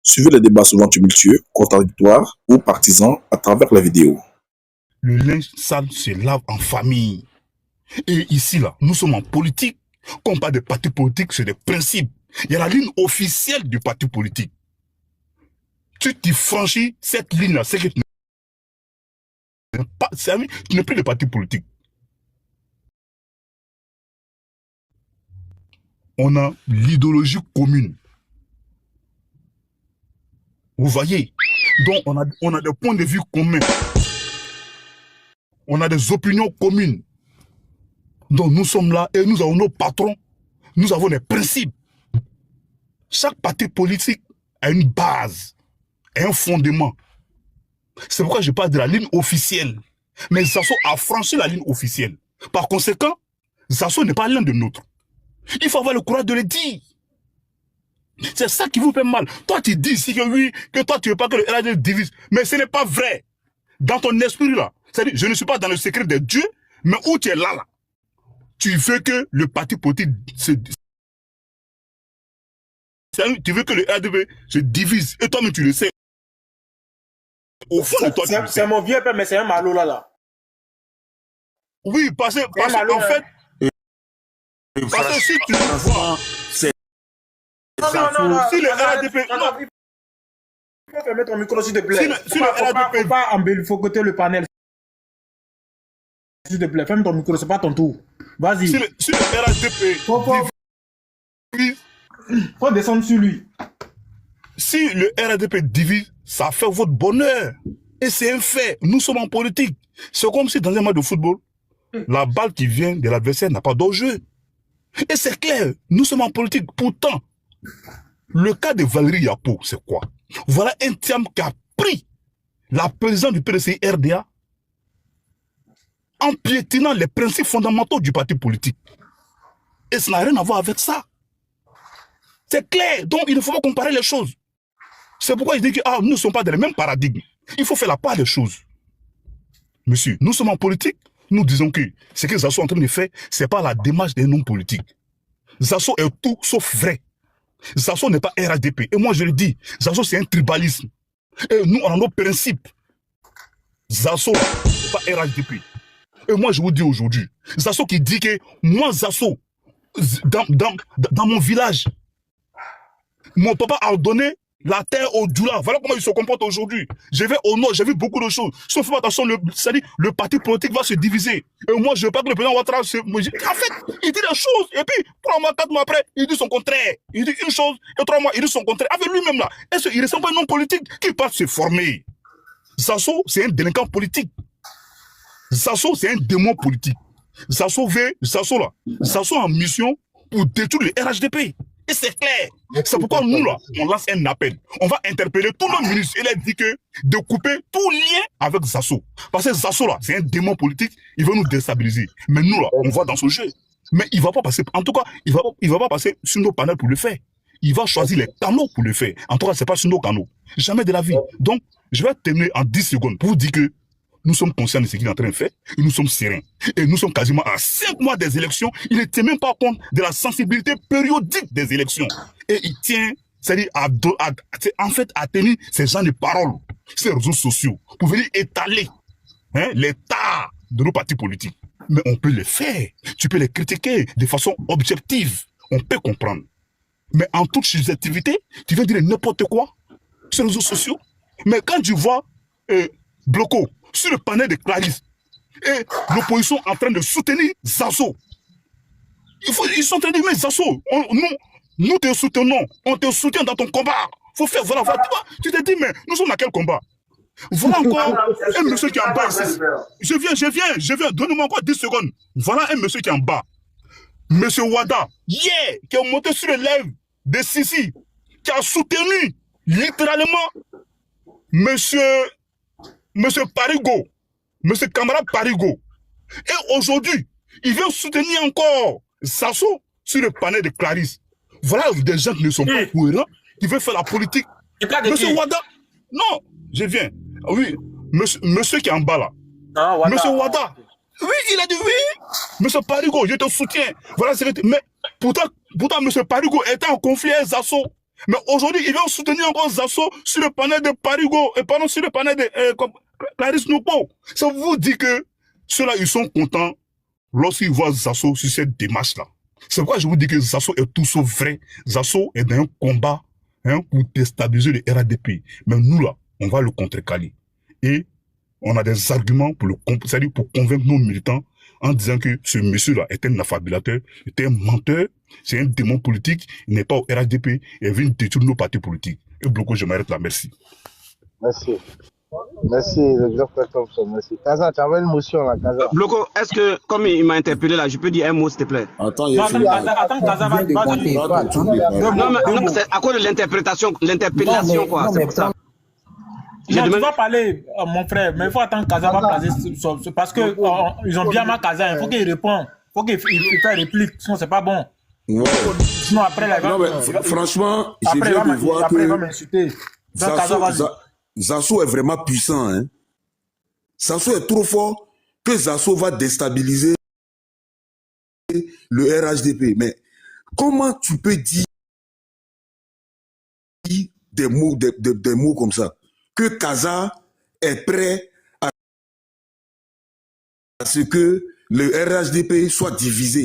Suivez les débats souvent tumultueux, contradictoires ou partisans à travers la vidéo. Le linge sale se lave en famille. Et ici, là, nous sommes en politique. Quand on parle de parti politique, c'est des principes. Il y a la ligne officielle du parti politique. Tu franchis cette ligne-là, c'est que tu n'es plus de parti politique. On a l'idéologie commune. Vous voyez? Donc, on a des points de vue communs. On a des opinions communes. Donc, nous sommes là et nous avons nos patrons. Nous avons des principes. Chaque parti politique a une base et un fondement. C'est pourquoi je parle de la ligne officielle. Mais Zasso a franchi la ligne officielle. Par conséquent, Zasso n'est pas l'un de nôtres. Il faut avoir le courage de le dire. C'est ça qui vous fait mal. Toi, tu dis ici que oui, que toi, tu veux pas que le RAD divise. Mais ce n'est pas vrai. Dans ton esprit, là, c'est-à-dire, je ne suis pas dans le secret de Dieu, mais où tu es là, tu veux que le parti politique tu veux que le RDP se divise. Et toi-même, tu le sais. Au fond de toi, tu le sais. C'est mon vieux père, mais c'est un malo là. Oui, parce que en fait, parce que si tu vois, c'est non, si le RDP, il faut fermer ton micro, s'il te plaît. Si le RDP, faut pas embellifocoter le panel. S'il te plaît, ferme ton micro, c'est pas ton tour. Vas-y. Si le RDP, faut descendre sur lui. Si le RDP divise, ça fait votre bonheur. Et c'est un fait. Nous sommes en politique. C'est comme si dans un match de football, la balle qui vient de l'adversaire n'a pas d'enjeu. Et c'est clair, nous sommes en politique. Pourtant, le cas de Valérie Yapo, c'est quoi? Voilà un terme qui a pris la présidente du PDCI RDA en piétinant les principes fondamentaux du parti politique. Et ça n'a rien à voir avec ça. C'est clair. Donc, il ne faut pas comparer les choses. C'est pourquoi je dis que nous ne sommes pas dans le même paradigme. Il faut faire la part des choses. Monsieur, nous sommes en politique. Nous disons que ce que Zasso est en train de faire, ce n'est pas la démarche d'un homme politique. Zasso est tout sauf vrai. Zasso n'est pas RADP. Et moi, je le dis, Zasso, c'est un tribalisme. Et nous, on a nos principes. Zasso, n'est pas RADP. Et moi, je vous dis aujourd'hui, Zasso qui dit que moi, Zasso, dans mon village, mon papa a donné la terre au Djoula. Voilà comment il se comporte aujourd'hui. Je vais au nord, j'ai vu beaucoup de choses. Si on fait attention, le parti politique va se diviser. Et moi, je veux pas que le président Ouattara se... En fait, il dit des choses. Et puis, 3 mois, 4 mois après, il dit son contraire. Il dit une chose, et 3 mois, il dit son contraire. Avec lui-même là, est-ce qu'il ne ressemble pas à un homme politique qui part se former? Zasso, c'est un délinquant politique. Zasso, c'est un démon politique. Zasso en mission pour détruire le RHDP. Et c'est clair. C'est pourquoi nous, là, on lance un appel. On va interpeller tous nos ministres et leur dire que de couper tout lien avec Zasso. Parce que Zasso, là, c'est un démon politique. Il veut nous déstabiliser. Mais nous, là, on va dans ce jeu. Mais il va pas passer, en tout cas, il va pas passer sur nos panels pour le faire. Il va choisir les canaux pour le faire. En tout cas, c'est pas sur nos canaux. Jamais de la vie. Donc, je vais terminer en 10 secondes pour vous dire que nous sommes conscients de ce qu'il est en train de faire et nous sommes sereins. Et nous sommes quasiment à 5 mois des élections. Il ne tient même pas compte de la sensibilité périodique des élections. Et il tient, c'est-à-dire en fait, à tenir ces gens de parole, ces réseaux sociaux, pour venir étaler l'état de nos partis politiques. Mais on peut le faire. Tu peux les critiquer de façon objective. On peut comprendre. Mais en toute subjectivité, tu viens dire n'importe quoi sur les réseaux sociaux. Mais quand tu vois Bloco sur le panel de Clarisse et l'opposition en train de soutenir Zasso, ils sont en train de dire mais Zasso, nous te soutenons, on te soutient dans ton combat. Faut faire, voilà, tu te dis mais nous sommes dans quel combat? Voilà encore un monsieur qui est en bas ici. Je viens, donne-moi encore 10 secondes. Voilà un monsieur qui est en bas. Monsieur Wada, qui est monté sur les lèvres de Sissi, qui a soutenu littéralement monsieur Parigo, monsieur camarade Parigo. Et aujourd'hui, il vient soutenir encore Zasso sur le panel de Clarisse. Voilà des gens qui ne sont pas cohérents, qui veulent faire la politique. Monsieur Wada, non, je viens. Oui, monsieur qui est en bas là. Wada. Monsieur Wada. Oui, il a dit oui. Monsieur Parigo, je te soutiens. Voilà, mais pourtant, monsieur Parigo était en conflit avec Zasso. Mais aujourd'hui, ils vont soutenir encore Zasso sur le panel de Parigo, et pardon, sur le panel de Clarisse Nopo. Ça vous dit que ceux-là, ils sont contents lorsqu'ils voient Zasso sur cette démarche-là. C'est pourquoi je vous dis que Zasso est tout sauf vrai. Zasso est dans un combat pour déstabiliser le RADP. Mais nous, là, on va le contrecarrer. Et on a des arguments pour c'est-à-dire pour convaincre nos militants en disant que ce monsieur-là est un affabulateur, est un menteur, c'est un démon politique, il n'est pas au RADP, il vient détruire nos partis politiques. Et Bloco, je m'arrête là, merci. Merci. Merci, le docteur Thompson, merci. Kaza, tu avais une motion là, Kaza. Bloco, est-ce que, comme il m'a interpellé là, je peux dire un mot, s'il te plaît? Attends, Kaza va non, mais c'est à cause de l'interpellation, quoi, c'est pour ça. Non, tu vas parler, mon frère, mais il faut attendre Kaza va placer parce que ils ont bien ma Kaza, il faut qu'il réponde, il faut qu'il fasse réplique, sinon c'est pas bon. Ouais. Sinon après, là, non, mais franchement, je viens de voir après, il va m'insulter. Zasso est vraiment puissant. Hein. Zasso est trop fort que Zasso va déstabiliser le RHDP. Mais comment tu peux dire des mots comme ça? Que Kaza est prêt à ce que le RHDP soit divisé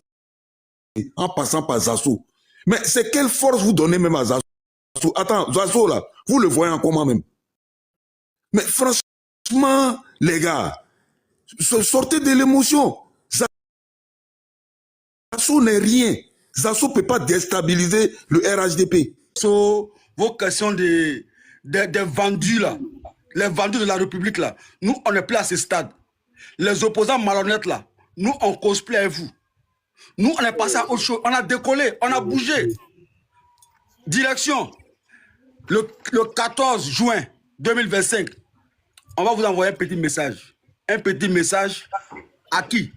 en passant par Zasso. Mais c'est quelle force vous donnez même à Zasso? Attends, Zasso là, vous le voyez en comment même? Mais franchement, les gars, sortez de l'émotion. Zasso n'est rien. Zasso ne peut pas déstabiliser le RHDP. Vos questions des vendus là, les vendus de la République là, nous on n'est plus à ce stade. Les opposants malhonnêtes là, nous on cosplay avec vous. Nous on est passé à autre chose, on a décollé, on a bougé. Direction, le 14 juin 2025, on va vous envoyer un petit message. Un petit message à qui?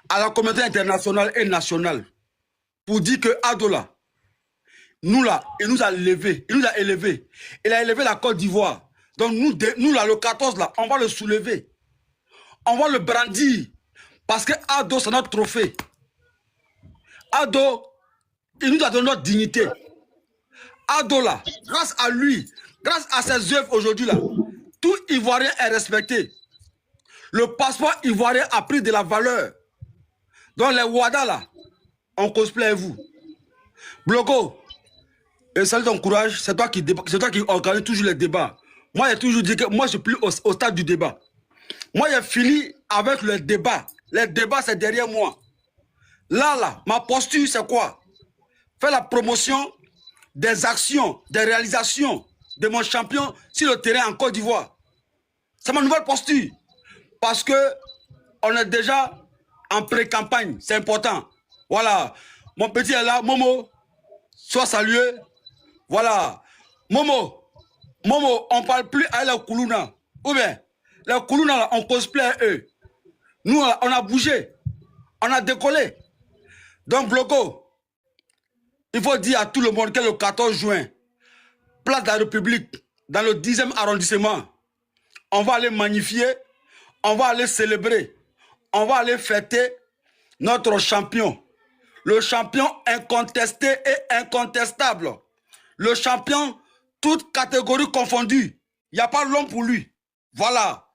À la communauté internationale et nationale. Pour dire que Adola, nous là, il nous a élevé, il a élevé la Côte d'Ivoire. Donc nous là, le 14 là, on va le soulever. On va le brandir. Parce que Ado, c'est notre trophée. Ado, il nous a donné notre dignité. Ado là, grâce à lui, grâce à ses œuvres aujourd'hui là, tout Ivoirien est respecté. Le passeport ivoirien a pris de la valeur. Donc les Wada là, on cosplay avec vous. Bloco, et salut ton courage, c'est toi qui organise toujours les débats. Moi, j'ai toujours dit que moi, je suis plus au stade du débat. Moi, j'ai fini avec le débat. Les débats, c'est derrière moi. Là, ma posture, c'est quoi? Faire la promotion des actions, des réalisations de mon champion sur le terrain en Côte d'Ivoire. C'est ma nouvelle posture. Parce que on est déjà en pré-campagne. C'est important. Voilà. Mon petit est là. Momo, sois salué. Voilà. Momo, on ne parle plus à les Koulouna. Ou bien, les Koulouna, on cosplay à eux. Nous, on a bougé. On a décollé. Donc, Bloco, il faut dire à tout le monde que le 14 juin, place de la République, dans le 10e arrondissement, on va aller magnifier, on va aller célébrer, on va aller fêter notre champion. Le champion incontesté et incontestable. Le champion, toutes catégories confondues. Il n'y a pas l'homme pour lui. Voilà.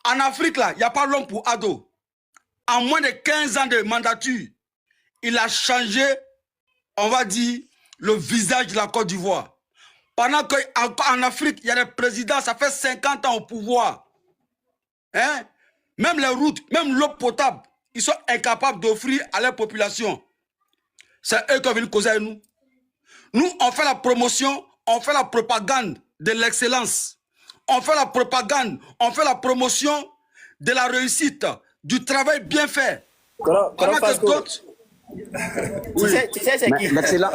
En Afrique, là, il n'y a pas l'homme pour Ado. En moins de 15 ans de mandature, il a changé, on va dire, le visage de la Côte d'Ivoire. Pendant qu'en Afrique, il y a des présidents, ça fait 50 ans au pouvoir. Hein? Même les routes, même l'eau potable, ils sont incapables d'offrir à leur population. C'est eux qui viennent causer à nous. Nous, on fait la promotion, on fait la propagande de l'excellence. On fait la propagande, on fait la promotion de la réussite, du travail bien fait. Tu sais c'est qui?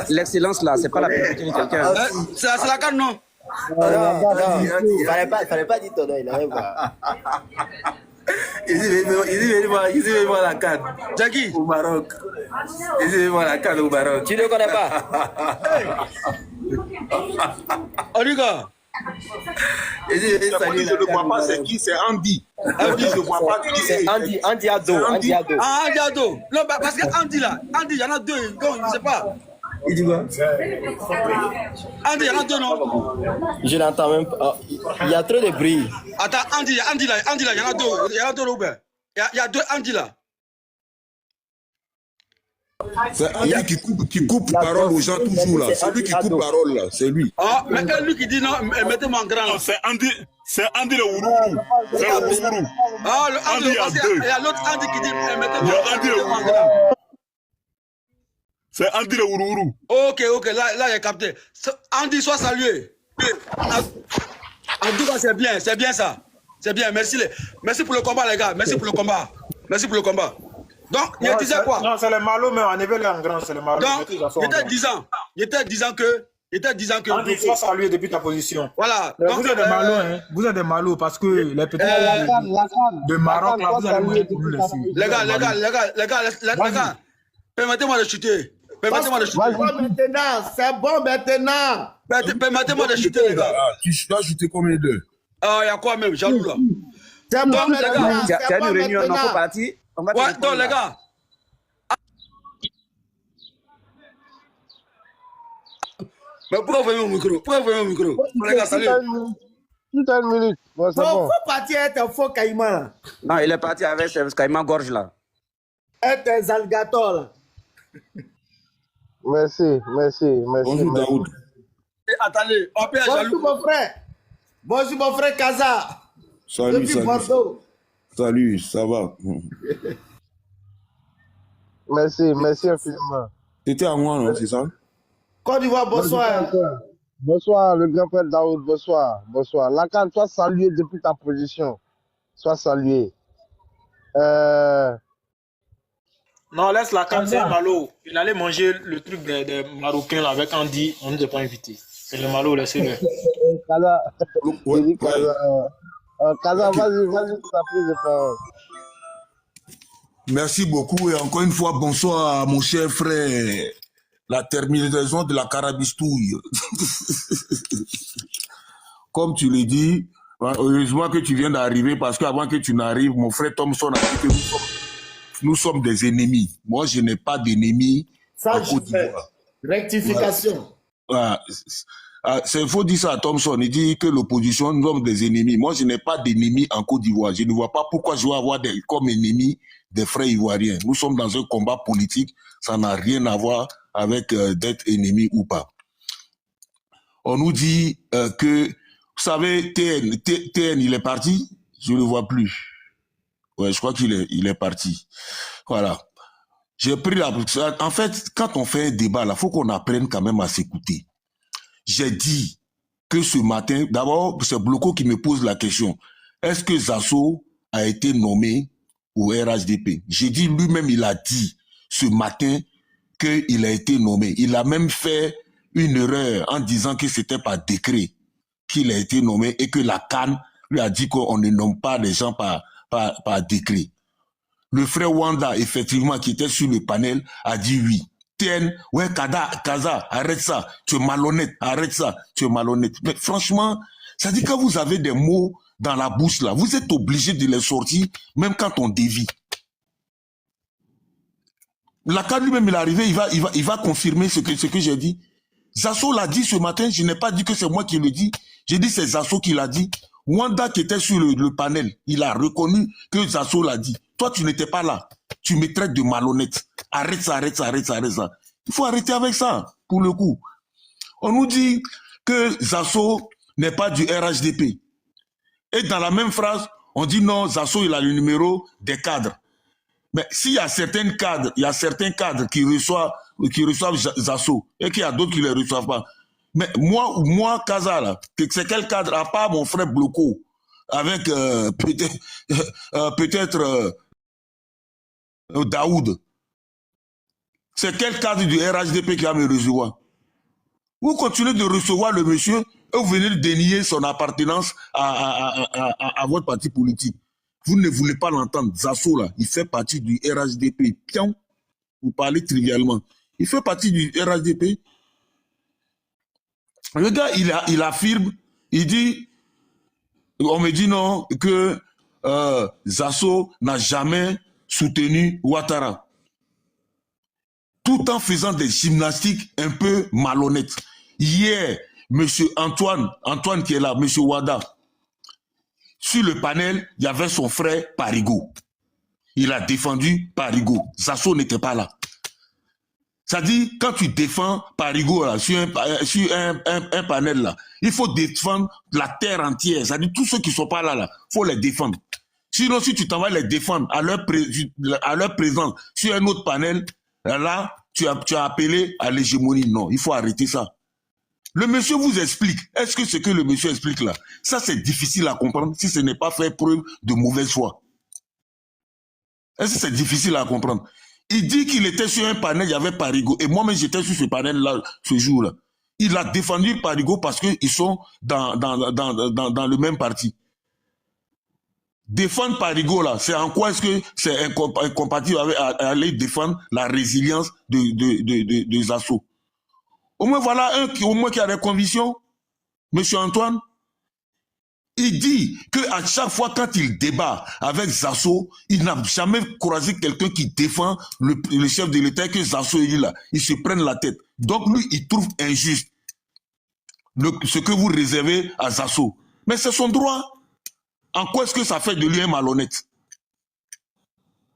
L'excellence là, c'est pas la publicité de quelqu'un. C'est la canne, non? Non, il fallait pas dire ton nom, il avait pas. Il dit venez voir la canne. Jackie. Au Maroc. Il dit voir la canne au Maroc. Tu ne connais pas? Oliga. Je ne le vois pas, c'est qui? C'est Andy. Andy, je ne vois pas. C'est Andy Ado. Ah, Andy Ado. Non, parce que Andy là, il y en a deux, donc je ne sais pas. Il dit quoi? Andy, il y en a deux, non? Je n'entends même pas. Il y a trop de bruit. Attends, Andy là, il y en a deux. Il y en a deux, Robert. Il y a deux Andy là. C'est Andy qui coupe parole aux gens toujours là. C'est lui qui coupe parole là. C'est lui. Ah, mais lui qui dit non, mettez-moi en grand là. C'est Andy le Ourourou. C'est le Ourourou. Ah, le Andy, il y a deux. il y a l'autre Andy qui dit mettez-moi en grand. grand. C'est Andy le Ourourou. Ok, là, il a capté. Andy, sois salué. En tout cas, c'est bien ça. C'est bien, merci pour le combat, les gars. Merci pour le combat. Donc, il disait quoi? Non, c'est le Malo, mais on est venu en grand, c'est le Malo. Donc, il était disant que... Andy, sois salué depuis ta position. Voilà. Donc, vous êtes des Malos, hein. Vous êtes des Malos parce que les petits de Maroc, là, vous allez manger pour nous laisser. Les gars, permettez-moi de chuter. Maintenant, c'est bon maintenant. Permettez-moi de chuter, les gars. Tu dois chuter combien d'heures? Ah, il y a quoi même, jaloux là? C'est bon maintenant. Tu as une réunion, non, faut partir. Ouais, donc les gars. Mais pourquoi vous avez mon micro? Les gars, salut. Une minute. Bon, c'est bon. Faut partir avec un faux caïman. Non, il est parti avec ce caïman gorge là. Et tes alligators là. Merci. Bonjour Daoud. Attendez, on peut être jaloux. Bonjour mon frère Kaza. Salut, ça va? Merci infiniment. C'était à moi, non, c'est ça? Côte d'Ivoire, bonsoir. Bonsoir, le grand frère Daoud, bonsoir. Lacan, sois salué depuis ta position. Sois salué. Non, laisse Lacan, c'est un Malo. Il allait manger le truc des Marocains là, avec Andy, on ne nous a pas invité. C'est le Malo, laissez-le. Kaza, vas-y, ta prise de parole. Merci beaucoup et encore une fois, bonsoir à mon cher frère. La terminaison de la carabistouille. Comme tu le dis, heureusement que tu viens d'arriver parce qu'avant que tu n'arrives, mon frère Thompson a dit que nous sommes des ennemis. Moi, je n'ai pas d'ennemis en Côte d'Ivoire. Rectification. Voilà. Il faut dire ça à Thompson. Il dit que l'opposition, nous sommes des ennemis. Moi, je n'ai pas d'ennemis en Côte d'Ivoire. Je ne vois pas pourquoi je vais avoir comme ennemis des frères ivoiriens. Nous sommes dans un combat politique. Ça n'a rien à voir avec d'être ennemis ou pas. On nous dit que, vous savez, TN, il est parti. Je ne le vois plus. Ouais, je crois qu'il est parti. Voilà. J'ai pris la... En fait, quand on fait un débat, là, faut qu'on apprenne quand même à s'écouter. J'ai dit que ce matin, d'abord, c'est Bloco qui me pose la question. Est-ce que Zasso a été nommé au RHDP? J'ai dit, lui-même, il a dit ce matin qu'il a été nommé. Il a même fait une erreur en disant que c'était par décret qu'il a été nommé et que la CAN lui a dit qu'on ne nomme pas les gens par décret. Le frère Wanda, effectivement, qui était sur le panel, a dit oui. TN, ouais, Kaza, arrête ça, tu es malhonnête, arrête ça, tu es malhonnête. Mais franchement, ça dit quand vous avez des mots dans la bouche là, vous êtes obligé de les sortir, même quand on dévie. Lacan lui-même, il est arrivé, il va confirmer ce que j'ai dit. Zasso l'a dit ce matin, je n'ai pas dit que c'est moi qui le dis, j'ai dit c'est Zasso qui l'a dit. Wanda qui était sur le panel, il a reconnu que Zasso l'a dit. Toi, tu n'étais pas là. Tu me traites de malhonnête. Arrête ça. Il faut arrêter avec ça, pour le coup. On nous dit que Zasso n'est pas du RHDP. Et dans la même phrase, on dit non, Zasso, il a le numéro des cadres. Mais s'il y a certains cadres qui reçoivent Zasso et qu'il y a d'autres qui ne les reçoivent pas. Mais moi, Kaza, là, c'est quel cadre, à part mon frère Bloco, avec peut-être Daoud. C'est quel cadre du RHDP qui va me recevoir? Vous continuez de recevoir le monsieur et vous venez de dénier son appartenance à votre parti politique. Vous ne voulez pas l'entendre. Zasso, là, il fait partie du RHDP. Pion, vous parlez trivialement. Il fait partie du RHDP. Le gars, il affirme, il dit, on me dit non, que Zasso n'a jamais soutenu Ouattara. tout en faisant des gymnastiques un peu malhonnêtes. Hier, M. Antoine qui est là, M. Wada, sur le panel, il y avait son frère Parigo. Il a défendu Parigo. Zasso n'était pas là. Ça dit, quand tu défends Parigo là, sur un panel là, il faut défendre la terre entière. Ça dit, tous ceux qui ne sont pas là, il faut les défendre. Sinon, si tu t'en vas les défendre à leur présence sur un autre panel, là, tu as appelé à l'hégémonie. Non, il faut arrêter ça. Le monsieur vous explique. Est-ce que ce que le monsieur explique là, ça c'est difficile à comprendre si ce n'est pas fait preuve de mauvaise foi? Est-ce que c'est difficile à comprendre? Il dit qu'il était sur un panel, il y avait Parigo. Et moi-même, j'étais sur ce panel-là, ce jour-là. Il a défendu Parigo parce qu'ils sont dans le même parti. Défendre Parigo, là, c'est en quoi est-ce que c'est incompatible avec aller défendre la résilience de Zasso? Au moins, voilà un qui a des convictions, M. Antoine. Il dit qu'à chaque fois quand il débat avec Zasso, il n'a jamais croisé quelqu'un qui défend le chef de l'État que Zasso est là. Il se prenne la tête. Donc lui, il trouve injuste ce que vous réservez à Zasso. Mais c'est son droit. En quoi est-ce que ça fait de lui un malhonnête?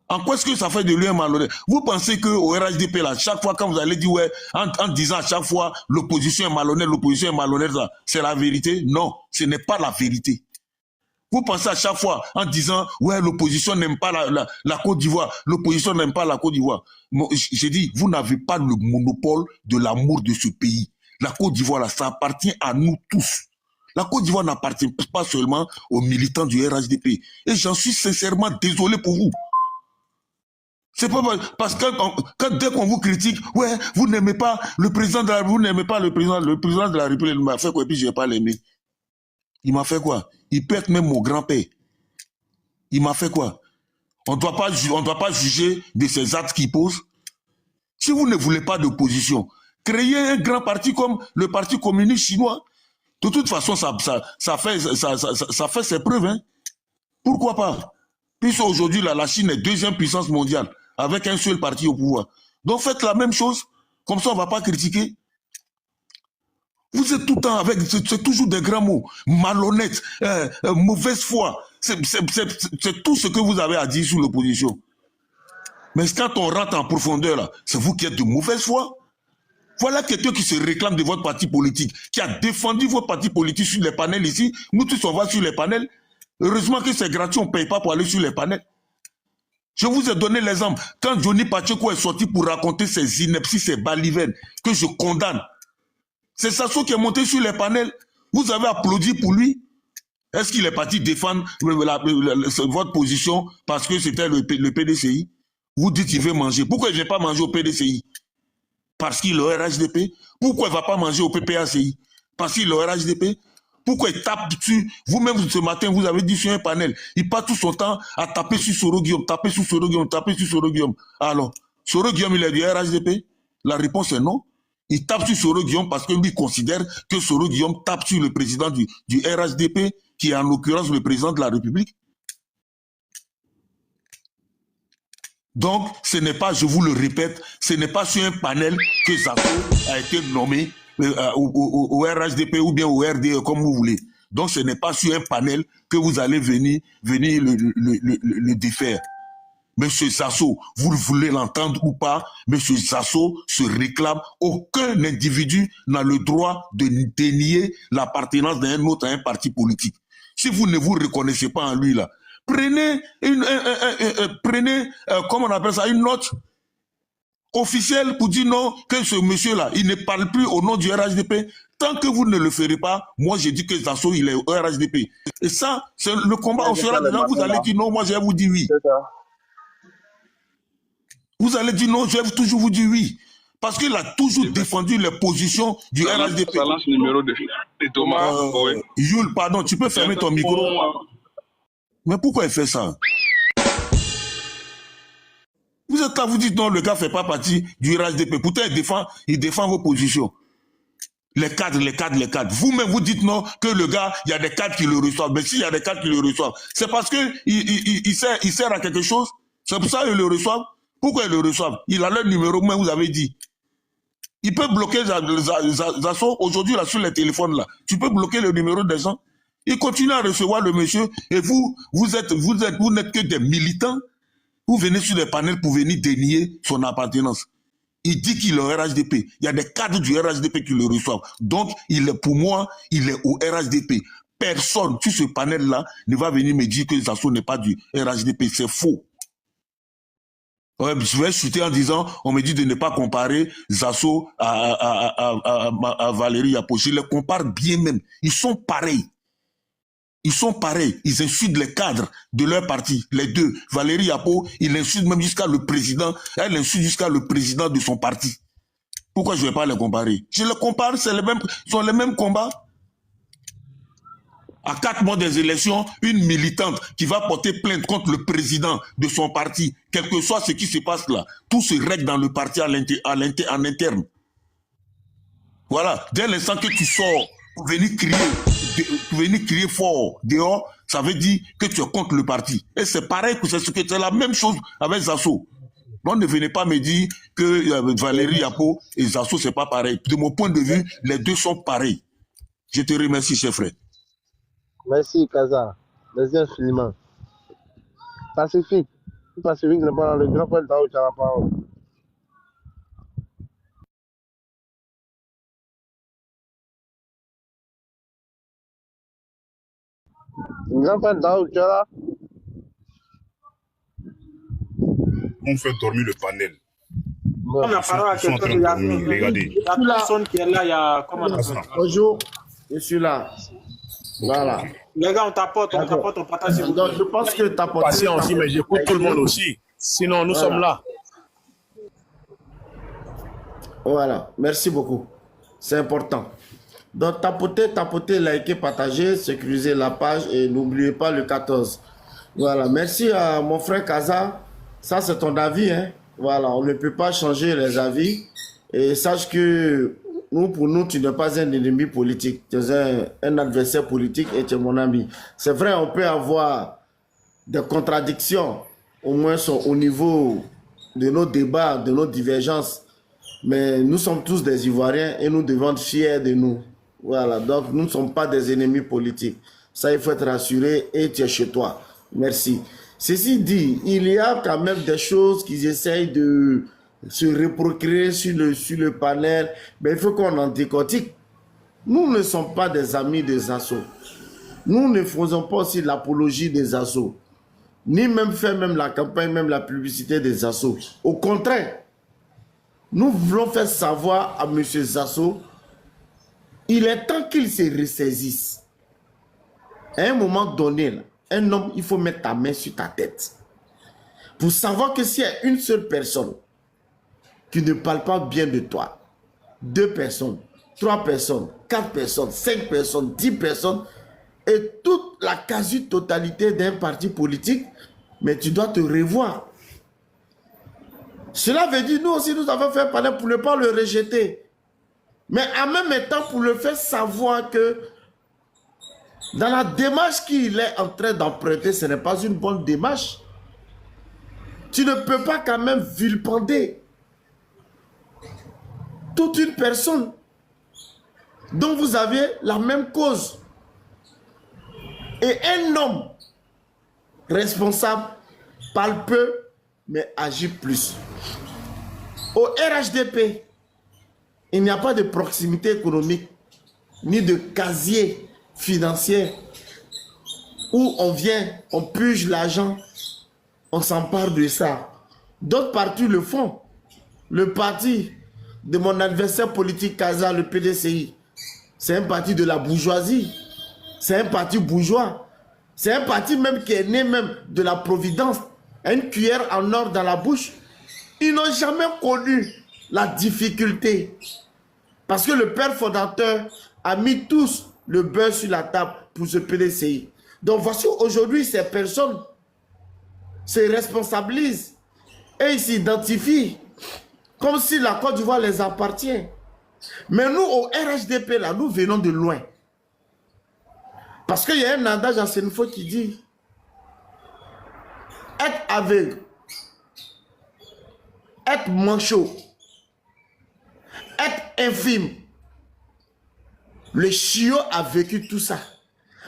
En quoi est-ce que ça fait de lui un malhonnête? Vous pensez qu'au RHDP, là, chaque fois quand vous allez dire, ouais, en disant à chaque fois, l'opposition est malhonnête, c'est la vérité? Non, ce n'est pas la vérité. Vous pensez à chaque fois en disant, ouais, l'opposition n'aime pas la Côte d'Ivoire, l'opposition n'aime pas la Côte d'Ivoire. J'ai dit, vous n'avez pas le monopole de l'amour de ce pays. La Côte d'Ivoire, là, ça appartient à nous tous. La Côte d'Ivoire n'appartient pas seulement aux militants du RHDP. Et j'en suis sincèrement désolé pour vous. C'est pas parce que dès qu'on vous critique, ouais, vous n'aimez pas le président de la République, vous n'aimez pas le président de la République, il m'a fait quoi, et puis je n'ai pas l'aimé. Il m'a fait quoi? Il pète même mon grand-père. Il m'a fait quoi? On ne doit pas juger de ces actes qu'il pose. Si vous ne voulez pas d'opposition, créez un grand parti comme le Parti communiste chinois. De toute façon, ça fait ses preuves. Hein? Pourquoi pas? Puisque aujourd'hui, la Chine est deuxième puissance mondiale, avec un seul parti au pouvoir. Donc faites la même chose, comme ça on ne va pas critiquer. Vous êtes tout le temps avec, c'est toujours des grands mots, malhonnête, mauvaise foi. C'est tout ce que vous avez à dire sur l'opposition. Mais quand on rentre en profondeur, c'est vous qui êtes de mauvaise foi. Voilà quelqu'un qui se réclame de votre parti politique, qui a défendu votre parti politique sur les panels ici. Nous tous, on va sur les panels. Heureusement que c'est gratuit, on ne paye pas pour aller sur les panels. Je vous ai donné l'exemple. Quand Johnny Pacheco est sorti pour raconter ses inepties, ses balivernes, que je condamne, c'est Zasso qui est monté sur les panels. Vous avez applaudi pour lui. Est-ce qu'il est parti défendre votre position parce que c'était le PDCI? Vous dites qu'il veut manger. Pourquoi il ne vient pas manger au PDCI? Parce qu'il est au RHDP. Pourquoi il ne va pas manger au PPACI? Parce qu'il est au RHDP. Pourquoi il tape dessus? Vous-même, ce matin, vous avez dit sur un panel, il passe tout son temps à taper sur Soro Guillaume, taper sur Soro Guillaume, taper sur Soro Guillaume. Alors, Soro Guillaume, il est du RHDP? La réponse est non. Il tape sur Soro Guillaume parce que lui considère que Soro Guillaume tape sur le président du RHDP, qui est en l'occurrence le président de la République. Donc, ce n'est pas, je vous le répète, ce n'est pas sur un panel que Zasso a été nommé au RHDP ou bien au RDE, comme vous voulez. Donc, ce n'est pas sur un panel que vous allez venir le défaire. Monsieur Zasso, vous voulez l'entendre ou pas, Monsieur Zasso se réclame. Aucun individu n'a le droit de dénier l'appartenance d'un autre à un parti politique. Si vous ne vous reconnaissez pas en lui, là, prenez comment on appelle ça, une note officielle pour dire non, que ce monsieur-là, il ne parle plus au nom du RHDP. Tant que vous ne le ferez pas, moi je dis que Zasso, il est au RHDP. Et ça, c'est le combat, on sera dedans, vous allez dire non, moi je vais vous dire oui. Vous allez dire non, je vais toujours vous dire oui. Parce qu'il a toujours défendu les positions du RHDP. Ça lance le numéro de Thomas. Yul, pardon, tu peux fermer ton micro. Mais pourquoi il fait ça? Vous êtes là, vous dites non, le gars ne fait pas partie du RHDP. Pourtant, il défend vos positions. Les cadres. Vous-même, vous dites non, que le gars, il y a des cadres qui le reçoivent. Mais s'il y a des cadres qui le reçoivent, c'est parce qu'il sert à quelque chose. C'est pour ça qu'ils le reçoivent. Pourquoi ils le reçoivent? Il a leur numéro, moi vous avez dit. Il peut bloquer Zasso aujourd'hui là sur les téléphones là. Tu peux bloquer le numéro des gens. Il continue à recevoir le monsieur et vous n'êtes que des militants. Vous venez sur des panels pour venir dénier son appartenance. Il dit qu'il est au RHDP. Il y a des cadres du RHDP qui le reçoivent. Donc, pour moi, il est au RHDP. Personne sur ce panel-là ne va venir me dire que Zasso n'est pas du RHDP. C'est faux. Ouais, je vais chuter en disant, on me dit de ne pas comparer Zasso à Valérie Yapo. Je les compare bien même. Ils sont pareils. Ils sont pareils. Ils insultent les cadres de leur parti. Les deux. Valérie Yapo, il insulte même jusqu'à le président. Elle insulte jusqu'à le président de son parti. Pourquoi je ne vais pas les comparer? Je les compare, ce sont les mêmes combats. À 4 mois des élections, une militante qui va porter plainte contre le président de son parti, quel que soit ce qui se passe là, tout se règle dans le parti en interne. Voilà. Dès l'instant que tu sors pour venir crier fort dehors, ça veut dire que tu es contre le parti. Et c'est pareil, c'est la même chose avec Zasso. Donc ne venez pas me dire que Valérie Yapo et Zasso, c'est pas pareil. De mon point de vue, les deux sont pareils. Je te remercie, chef frère. Merci, Kaza. Merci infiniment. Pacifique. Pacifique n'est pas dans le grand frère Daoud, tu as la parole. Le grand frère Daoud, tu es là? On fait dormir le panel. On a parlé à quelqu'un, il y a personne qui est là, il y a... Comment on appelle? Bonjour, je suis là. Voilà. Les gars, on t'apporte, on partage. Donc, je pense que tu as porté... Patience aussi, mais j'écoute tout le monde aussi. Sinon, nous sommes là. Voilà, merci beaucoup. C'est important. Donc, tapotez, likez, partagez, sécurisez la page et n'oubliez pas le 14. Voilà, merci à mon frère Kaza. Ça, c'est ton avis, hein. Voilà, on ne peut pas changer les avis. Et sache que pour nous, tu n'es pas un ennemi politique. Tu es un adversaire politique et tu es mon ami. C'est vrai, on peut avoir des contradictions, au moins au niveau de nos débats, de nos divergences. Mais nous sommes tous des Ivoiriens et nous devons être fiers de nous. Voilà, donc nous ne sommes pas des ennemis politiques. Ça, il faut être rassuré et tu es chez toi. Merci. Ceci dit, il y a quand même des choses qu'ils essayent de se reprocurer sur le panel, mais il faut qu'on en décortique. Nous ne sommes pas des amis des Zasso. Nous ne faisons pas aussi l'apologie des Zasso, ni même faire même la campagne, même la publicité des Zasso. Au contraire, nous voulons faire savoir à M. Zasso, il est temps qu'il se ressaisisse. À un moment donné, là, un homme, il faut mettre ta main sur ta tête. Pour savoir que s'il y a une seule personne qui ne parle pas bien de toi, 2 personnes, 3 personnes, 4 personnes, 5 personnes, 10 personnes, et toute la quasi-totalité d'un parti politique, mais tu dois te revoir. Cela veut dire, nous aussi, nous avons fait parler pour ne pas le rejeter. Mais en même temps, pour le faire savoir que dans la démarche qu'il est en train d'emprunter, ce n'est pas une bonne démarche. Tu ne peux pas quand même vilipender toute une personne dont vous avez la même cause. Et un homme responsable parle peu, mais agit plus. Au RHDP, il n'y a pas de proximité économique, ni de casier financier, où on vient, on purge l'argent, on s'empare de ça. D'autres partis le font. Le parti de mon adversaire politique Kaza, le PDCI, c'est un parti de la bourgeoisie. C'est un parti bourgeois. C'est un parti même qui est né même de la Providence. Une cuillère en or dans la bouche. Ils n'ont jamais connu la difficulté. Parce que le père fondateur a mis tous le beurre sur la table pour ce PDCI. Donc voici aujourd'hui ces personnes se responsabilisent et ils s'identifient comme si la Côte d'Ivoire les appartient. Mais nous au RHDP là, nous venons de loin. Parce qu'il y a un adage en Sénéfo qui dit être aveugle être manchot, être infime. Le chiot a vécu tout ça.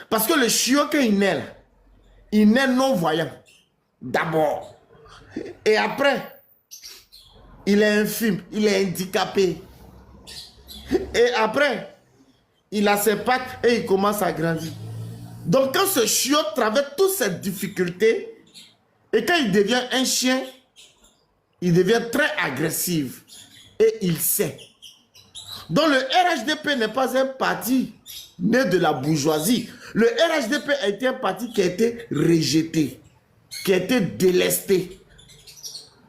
Parce que le chiot, quand il naît non-voyant. D'abord. Et après, il est infime, il est handicapé. Et après, il a ses pattes et il commence à grandir. Donc quand ce chiot traverse toutes ces difficultés, et quand il devient un chien, il devient très agressif. Et il sait. Donc le RHDP n'est pas un parti né de la bourgeoisie. Le RHDP a été un parti qui a été rejeté, qui a été délesté.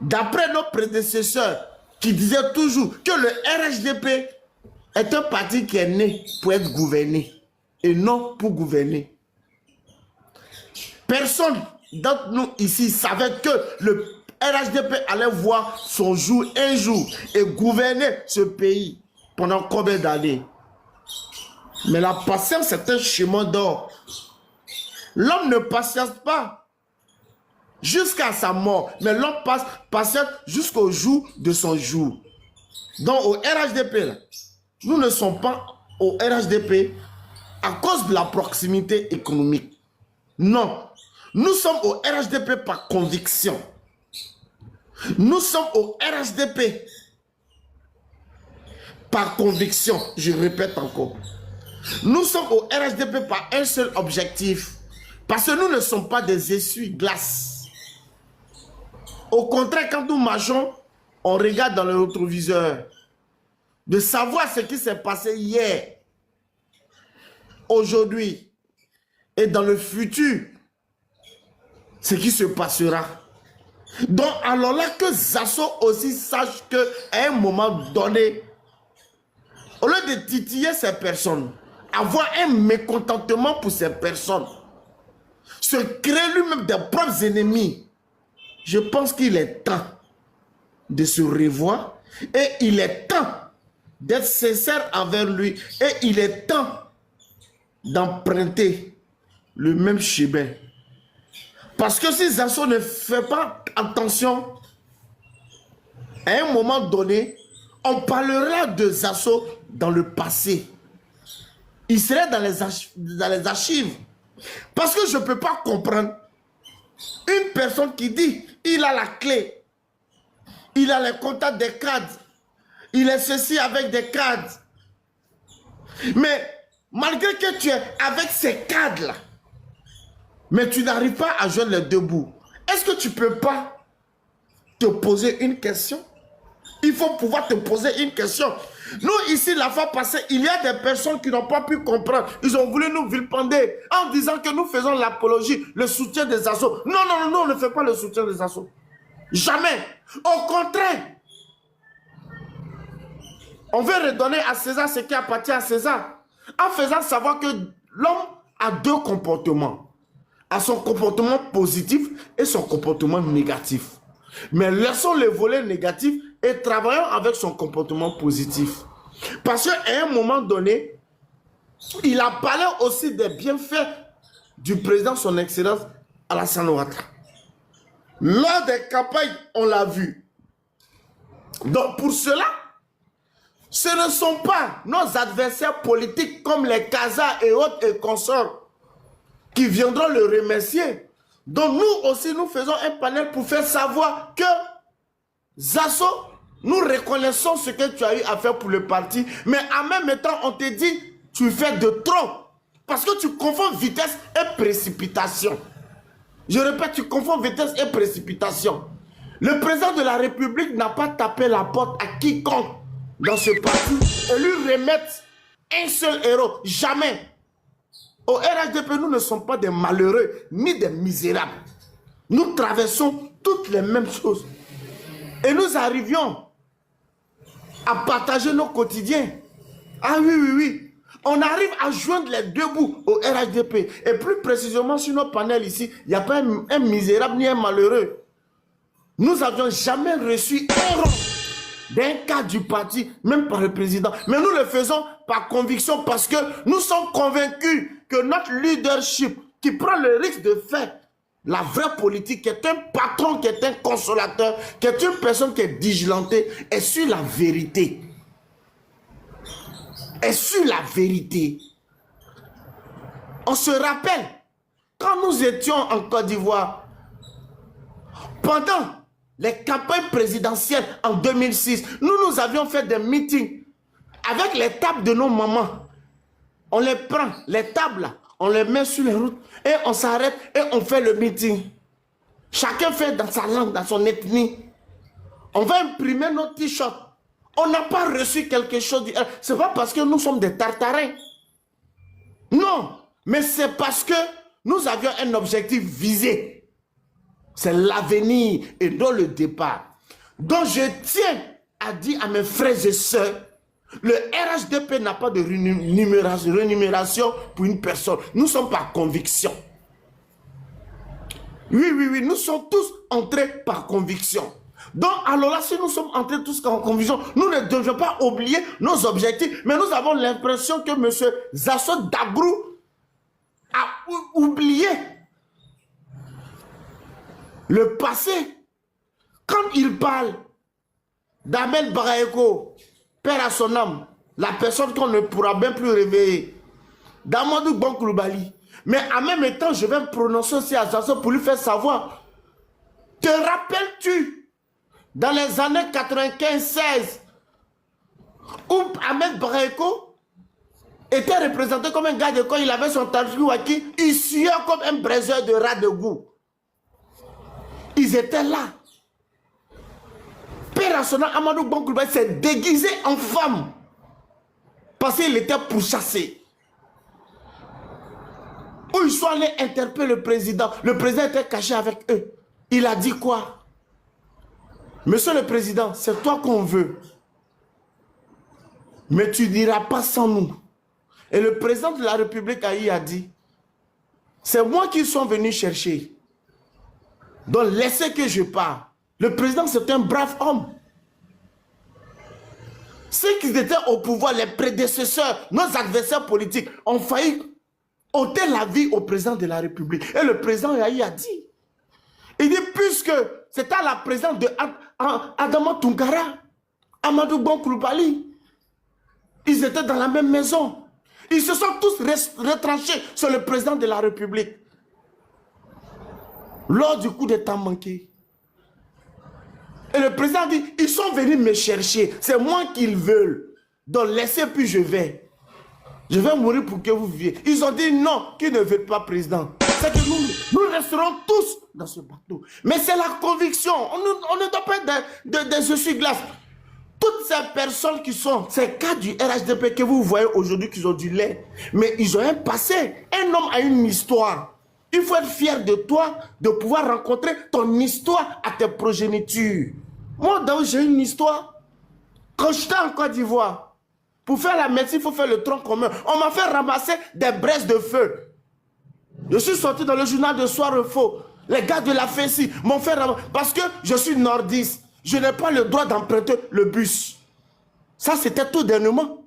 D'après nos prédécesseurs, qui disaient toujours que le RHDP est un parti qui est né pour être gouverné et non pour gouverner. Personne d'entre nous ici savait que le RHDP allait voir son jour un jour et gouverner ce pays pendant combien d'années. Mais la patience est un chemin d'or. L'homme ne patiente pas jusqu'à sa mort, mais l'homme patiente jusqu'au jour de son jour. Donc au RHDP, là, nous ne sommes pas au RHDP à cause de la proximité économique. Non, nous sommes au RHDP par conviction. Nous sommes au RHDP par conviction, je répète encore. Nous sommes au RHDP par un seul objectif. Parce que nous ne sommes pas des essuie-glaces. Au contraire, quand nous marchons, on regarde dans le rétroviseur. De savoir ce qui s'est passé hier, aujourd'hui et dans le futur, ce qui se passera. Donc alors là que Zasso aussi sache qu'à un moment donné, au lieu de titiller ces personnes, avoir un mécontentement pour ces personnes, se créer lui-même des propres ennemis, je pense qu'il est temps de se revoir et il est temps d'être sincère envers lui et il est temps d'emprunter le même chemin. Parce que si Zasso ne fait pas attention, à un moment donné, on parlera de Zasso dans le passé. Il serait dans les archives. Parce que je ne peux pas comprendre une personne qui dit il a la clé, il a les contacts des cadres, il est ceci avec des cadres. Mais malgré que tu es avec ces cadres-là, mais tu n'arrives pas à joindre les deux bouts, est-ce que tu ne peux pas te poser une question? Il faut pouvoir te poser une question. Nous, ici, la fois passée, il y a des personnes qui n'ont pas pu comprendre. Ils ont voulu nous vilipender en disant que nous faisons l'apologie, le soutien des assos. Non, non, non, non, on ne fait pas le soutien des assos. Jamais. Au contraire. On veut redonner à César ce qui appartient à César. En faisant savoir que l'homme a deux comportements. A son comportement positif et son comportement négatif. Mais laissons le volet négatif et travaillons avec son comportement positif. Parce qu'à un moment donné, il a parlé aussi des bienfaits du président, son excellence Alassane Ouattara. Lors des campagnes, on l'a vu. Donc pour cela, ce ne sont pas nos adversaires politiques comme les Kazas et autres et consorts qui viendront le remercier. Donc nous aussi, nous faisons un panel pour faire savoir que Zasso, nous reconnaissons ce que tu as eu à faire pour le parti, mais en même temps, on te dit, tu fais de trop. Parce que tu confonds vitesse et précipitation. Je répète, tu confonds vitesse et précipitation. Le président de la République n'a pas tapé la porte à quiconque dans ce parti et lui remettre un seul héros. Jamais. Au RHDP, nous ne sommes pas des malheureux ni des misérables. Nous traversons toutes les mêmes choses. Et nous arrivions à partager nos quotidiens. Ah oui, oui, oui. On arrive à joindre les deux bouts au RHDP. Et plus précisément sur nos panels ici, il n'y a pas un misérable ni un malheureux. Nous n'avions jamais reçu un rond d'un cadre du parti, même par le président. Mais nous le faisons par conviction parce que nous sommes convaincus que notre leadership qui prend le risque de faire la vraie politique, qui est un patron, qui est un consolateur, qui est une personne qui est vigilantée, est sur la vérité. Est sur la vérité. On se rappelle, quand nous étions en Côte d'Ivoire, pendant les campagnes présidentielles en 2006, nous avions fait des meetings avec les tables de nos mamans. On les prend, les tables là, on les met sur les routes et on s'arrête et on fait le meeting. Chacun fait dans sa langue, dans son ethnie. On va imprimer nos t-shirts. On n'a pas reçu quelque chose du... C'est pas parce que nous sommes des tartarins. Non, mais c'est parce que nous avions un objectif visé. C'est l'avenir et non le départ. Donc je tiens à dire à mes frères et sœurs, le RHDP n'a pas de rémunération pour une personne. Nous sommes par conviction. Oui, nous sommes tous entrés par conviction. Donc, alors là, si nous sommes entrés tous en conviction, nous ne devons pas oublier nos objectifs, mais nous avons l'impression que M. Zasso Dagrou a oublié le passé. Quand il parle d'Ahmed Baraeko, père à son âme, la personne qu'on ne pourra bien plus réveiller, d'Amadou Bonkouloubali, mais en même temps, je vais me prononcer aussi à Zasso pour lui faire savoir, te rappelles-tu dans les années 95-16, où Ahmed Baraeko était représenté comme un gars de quoi il avait son Tadjouaki, il suait comme un braiseur de rat de goût. Ils étaient là. Père Assona Amadou Bonkouloubali s'est déguisé en femme parce qu'il était pourchassé. Où ils sont allés interpeller le président. Le président était caché avec eux. Il a dit quoi? Monsieur le Président, c'est toi qu'on veut. Mais tu ne diras pas sans nous. Et le président de la République a dit, c'est moi qui sont venus chercher. Donc laissez que je parle. Le président, c'est un brave homme. Ceux qui étaient au pouvoir, les prédécesseurs, nos adversaires politiques, ont failli ôter la vie au président de la République. Et le président a dit, il dit, puisque c'est à la présence de Adama Tounkara, Amadou Bonkouloubali, ils étaient dans la même maison. Ils se sont tous retranchés sur le président de la République. Lors du coup d'État manqué. Et le président dit, ils sont venus me chercher. C'est moi qu'ils veulent. Donc laissez puis je vais. Je vais mourir pour que vous viviez. Ils ont dit non, qu'ils ne veulent pas président. C'est que nous resterons tous dans ce bateau. Mais c'est la conviction. On ne doit pas être des essuie-glaces. Toutes ces personnes qui sont, ces cas du RHDP que vous voyez aujourd'hui, qui ont du lait, mais ils ont un passé. Un homme a une histoire. Il faut être fier de toi, de pouvoir rencontrer ton histoire à tes progénitures. Moi, j'ai une histoire. Quand j'étais en Côte d'Ivoire, pour faire la médecine, il faut faire le tronc commun. On m'a fait ramasser des braises de feu. Je suis sorti dans le journal de Soir Faux. Les gars de la FESI m'ont fait ramasser. Parce que je suis nordiste. Je n'ai pas le droit d'emprunter le bus. Ça, c'était tout dernièrement.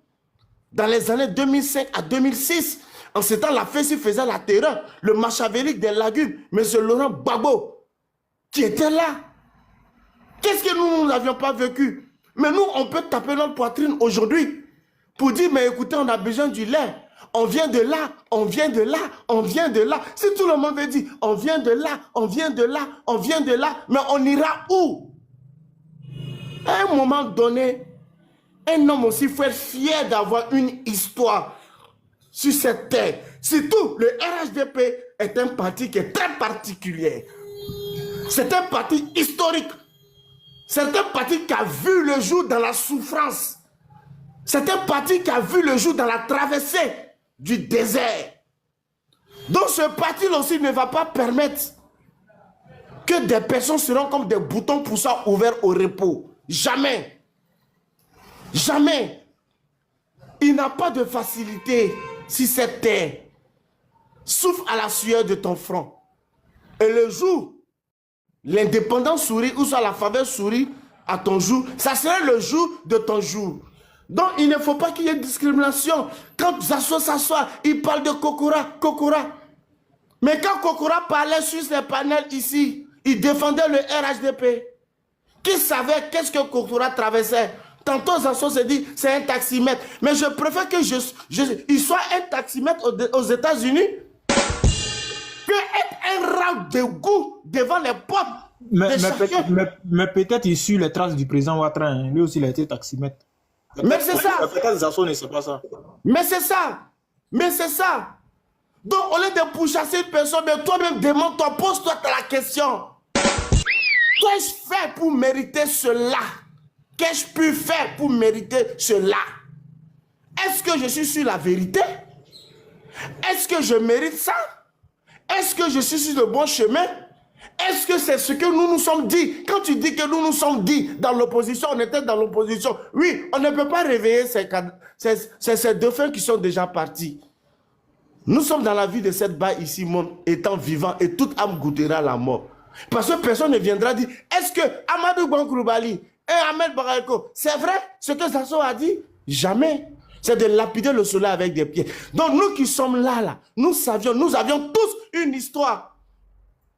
Dans les années 2005 à 2006, en ce temps, la FESI faisait la terreur. Le Machiavélique des Lagunes, M. Laurent Gbagbo, qui était là. Qu'est-ce que nous n'avions pas vécu? Mais nous, on peut taper notre poitrine aujourd'hui pour dire, mais écoutez, on a besoin du lait. On vient de là, on vient de là, on vient de là. Si tout le monde veut dire, on vient de là, on vient de là, on vient de là, mais on ira où? À un moment donné, un homme aussi faut être fier d'avoir une histoire sur cette terre. Surtout, le RHDP est un parti qui est très particulier. C'est un parti historique. C'est un parti qui a vu le jour dans la souffrance. C'est un parti qui a vu le jour dans la traversée du désert. Donc ce parti aussi ne va pas permettre que des personnes seront comme des boutons poussants ouverts au repos. Jamais. Jamais. Il n'a pas de facilité si cette terre souffle à la sueur de ton front. Et le jour, l'indépendance sourit ou soit la faveur sourit à ton jour, ça serait le jour de ton jour. Donc il ne faut pas qu'il y ait discrimination. Quand Zasso s'assoit, il parle de Kokora, Kokora. Mais quand Kokora parlait sur les panels ici, il défendait le RHDP. Qui savait qu'est-ce que Kokora traversait? Tantôt, Zasso se dit, c'est un taximètre. Mais je préfère que il soit un taximètre aux États-Unis que être un rang de goût devant les portes. Mais peut-être il suit les traces du président Ouattara. Hein. Lui aussi, il a été taximètre. Mais c'est ça. Peut-être Zasso ne sait pas ça. Mais c'est ça. Mais c'est ça. Donc, au lieu de pourchasser une personne, mais toi-même, demande-toi, pose-toi la question. Qu'ai-je fait pour mériter cela? Qu'ai-je pu faire pour mériter cela? Est-ce que je suis sur la vérité? Est-ce que je mérite ça? Est-ce que je suis sur le bon chemin? Est-ce que c'est ce que nous nous sommes dit? Quand tu dis que nous nous sommes dit dans l'opposition, on était dans l'opposition. Oui, on ne peut pas réveiller ces dauphins qui sont déjà partis. Nous sommes dans la vie de cette balle ici, monde étant vivant, et toute âme goûtera la mort. Parce que personne ne viendra dire, est-ce que Amadou Bankouroubali et Ahmed Barako, c'est vrai ce que Zasso a dit? Jamais. C'est de lapider le soleil avec des pieds. Donc nous qui sommes là, nous avions tous une histoire.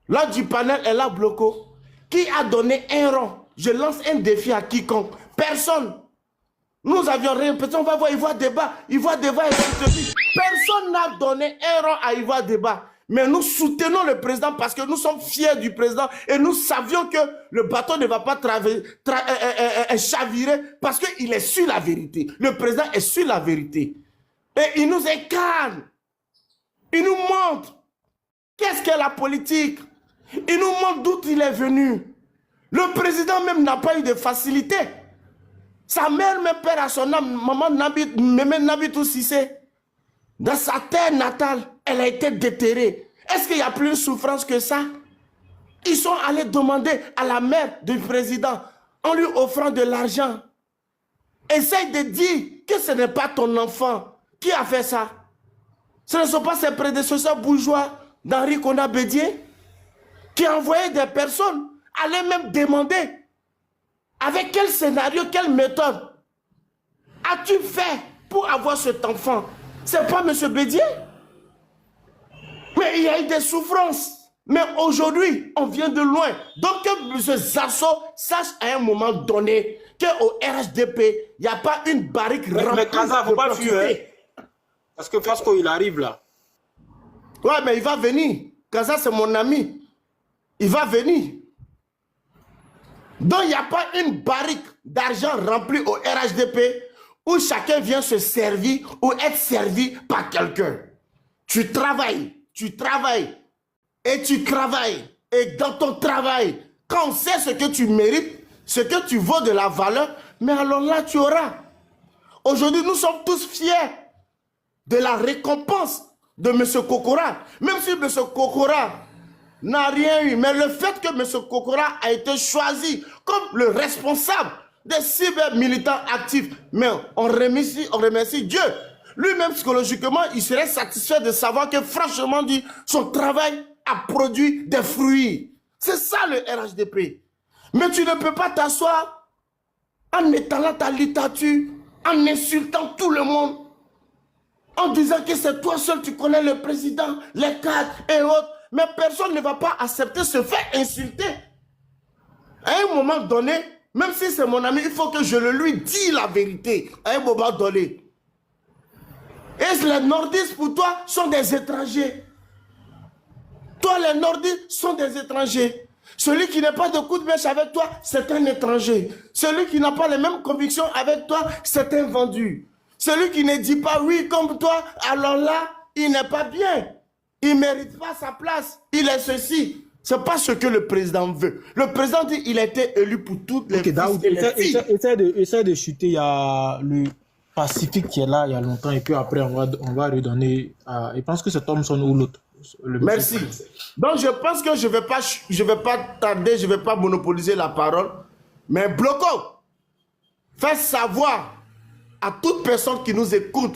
Là du panel est là, Bloco. Qui a donné un rang? Je lance un défi à quiconque. Personne. Nous avions rien. On va voir Ivoire Débat. Ivoire Débat est soutenu. Personne n'a donné un rang à Ivoire Débat. Mais nous soutenons le président parce que nous sommes fiers du président et nous savions que le bateau ne va pas chavirer parce qu'il est sur la vérité. Le président est sur la vérité. Et il nous incarne. Il nous montre qu'est-ce qu'est la politique. Il nous montre d'où il est venu. Le président même n'a pas eu de facilité. Sa mère me perd à son âme, maman Nabitou Sissé. Dans sa terre natale, elle a été déterrée. Est-ce qu'il y a plus de souffrance que ça? Ils sont allés demander à la mère du président, en lui offrant de l'argent. Essaye de dire que ce n'est pas ton enfant. Qui a fait ça? Ce ne sont pas ses prédécesseurs bourgeois d'Henri Konan Bédié qui a envoyé des personnes aller même demander avec quel scénario, quelle méthode as-tu fait pour avoir cet enfant? C'est pas M. Bédié. Mais il y a eu des souffrances. Mais aujourd'hui, on vient de loin. Donc que M. Zasso sache à un moment donné qu'au RHDP, il n'y a pas une barrique remplie. Mais Kaza, il ne faut pas fuir. Parce que Fasco, il arrive là. Ouais, mais il va venir. Kaza, c'est mon ami. Il va venir. Donc il n'y a pas une barrique d'argent remplie au RHDP où chacun vient se servir ou être servi par quelqu'un. Tu travailles, et tu travailles. Et dans ton travail, quand on sait ce que tu mérites, ce que tu vaux de la valeur, mais alors là, tu auras. Aujourd'hui, nous sommes tous fiers de la récompense de M. Kokora. Même si M. Kokora n'a rien eu, mais le fait que M. Kokora a été choisi comme le responsable des cyber-militants actifs, mais on remercie Dieu. Lui-même, psychologiquement, il serait satisfait de savoir que, franchement dit, son travail a produit des fruits. C'est ça le RHDP. Mais tu ne peux pas t'asseoir en étalant ta littérature, en insultant tout le monde, en disant que c'est toi seul, tu connais le président, les cadres et autres. Mais personne ne va pas accepter se faire insulter. À un moment donné, même si c'est mon ami, il faut que je le lui dise la vérité. À un moment donné. Et les nordistes pour toi sont des étrangers. Toi, les nordistes sont des étrangers. Celui qui n'a pas de coup de mèche avec toi, c'est un étranger. Celui qui n'a pas les mêmes convictions avec toi, c'est un vendu. Celui qui ne dit pas oui comme toi, alors là, il n'est pas bien. Il ne mérite pas sa place. Il est ceci. Ce n'est pas ce que le président veut. Le président dit qu'il a été élu pour toutes les filles. Essaie de chuter. Il y a le Pacifique qui est là il y a longtemps. Et puis après, on va redonner. Je pense que c'est Thomson ou l'autre. Merci. Donc je pense que je ne vais pas tarder, je ne vais pas monopoliser la parole. Mais Bloco, fais savoir à toute personne qui nous écoute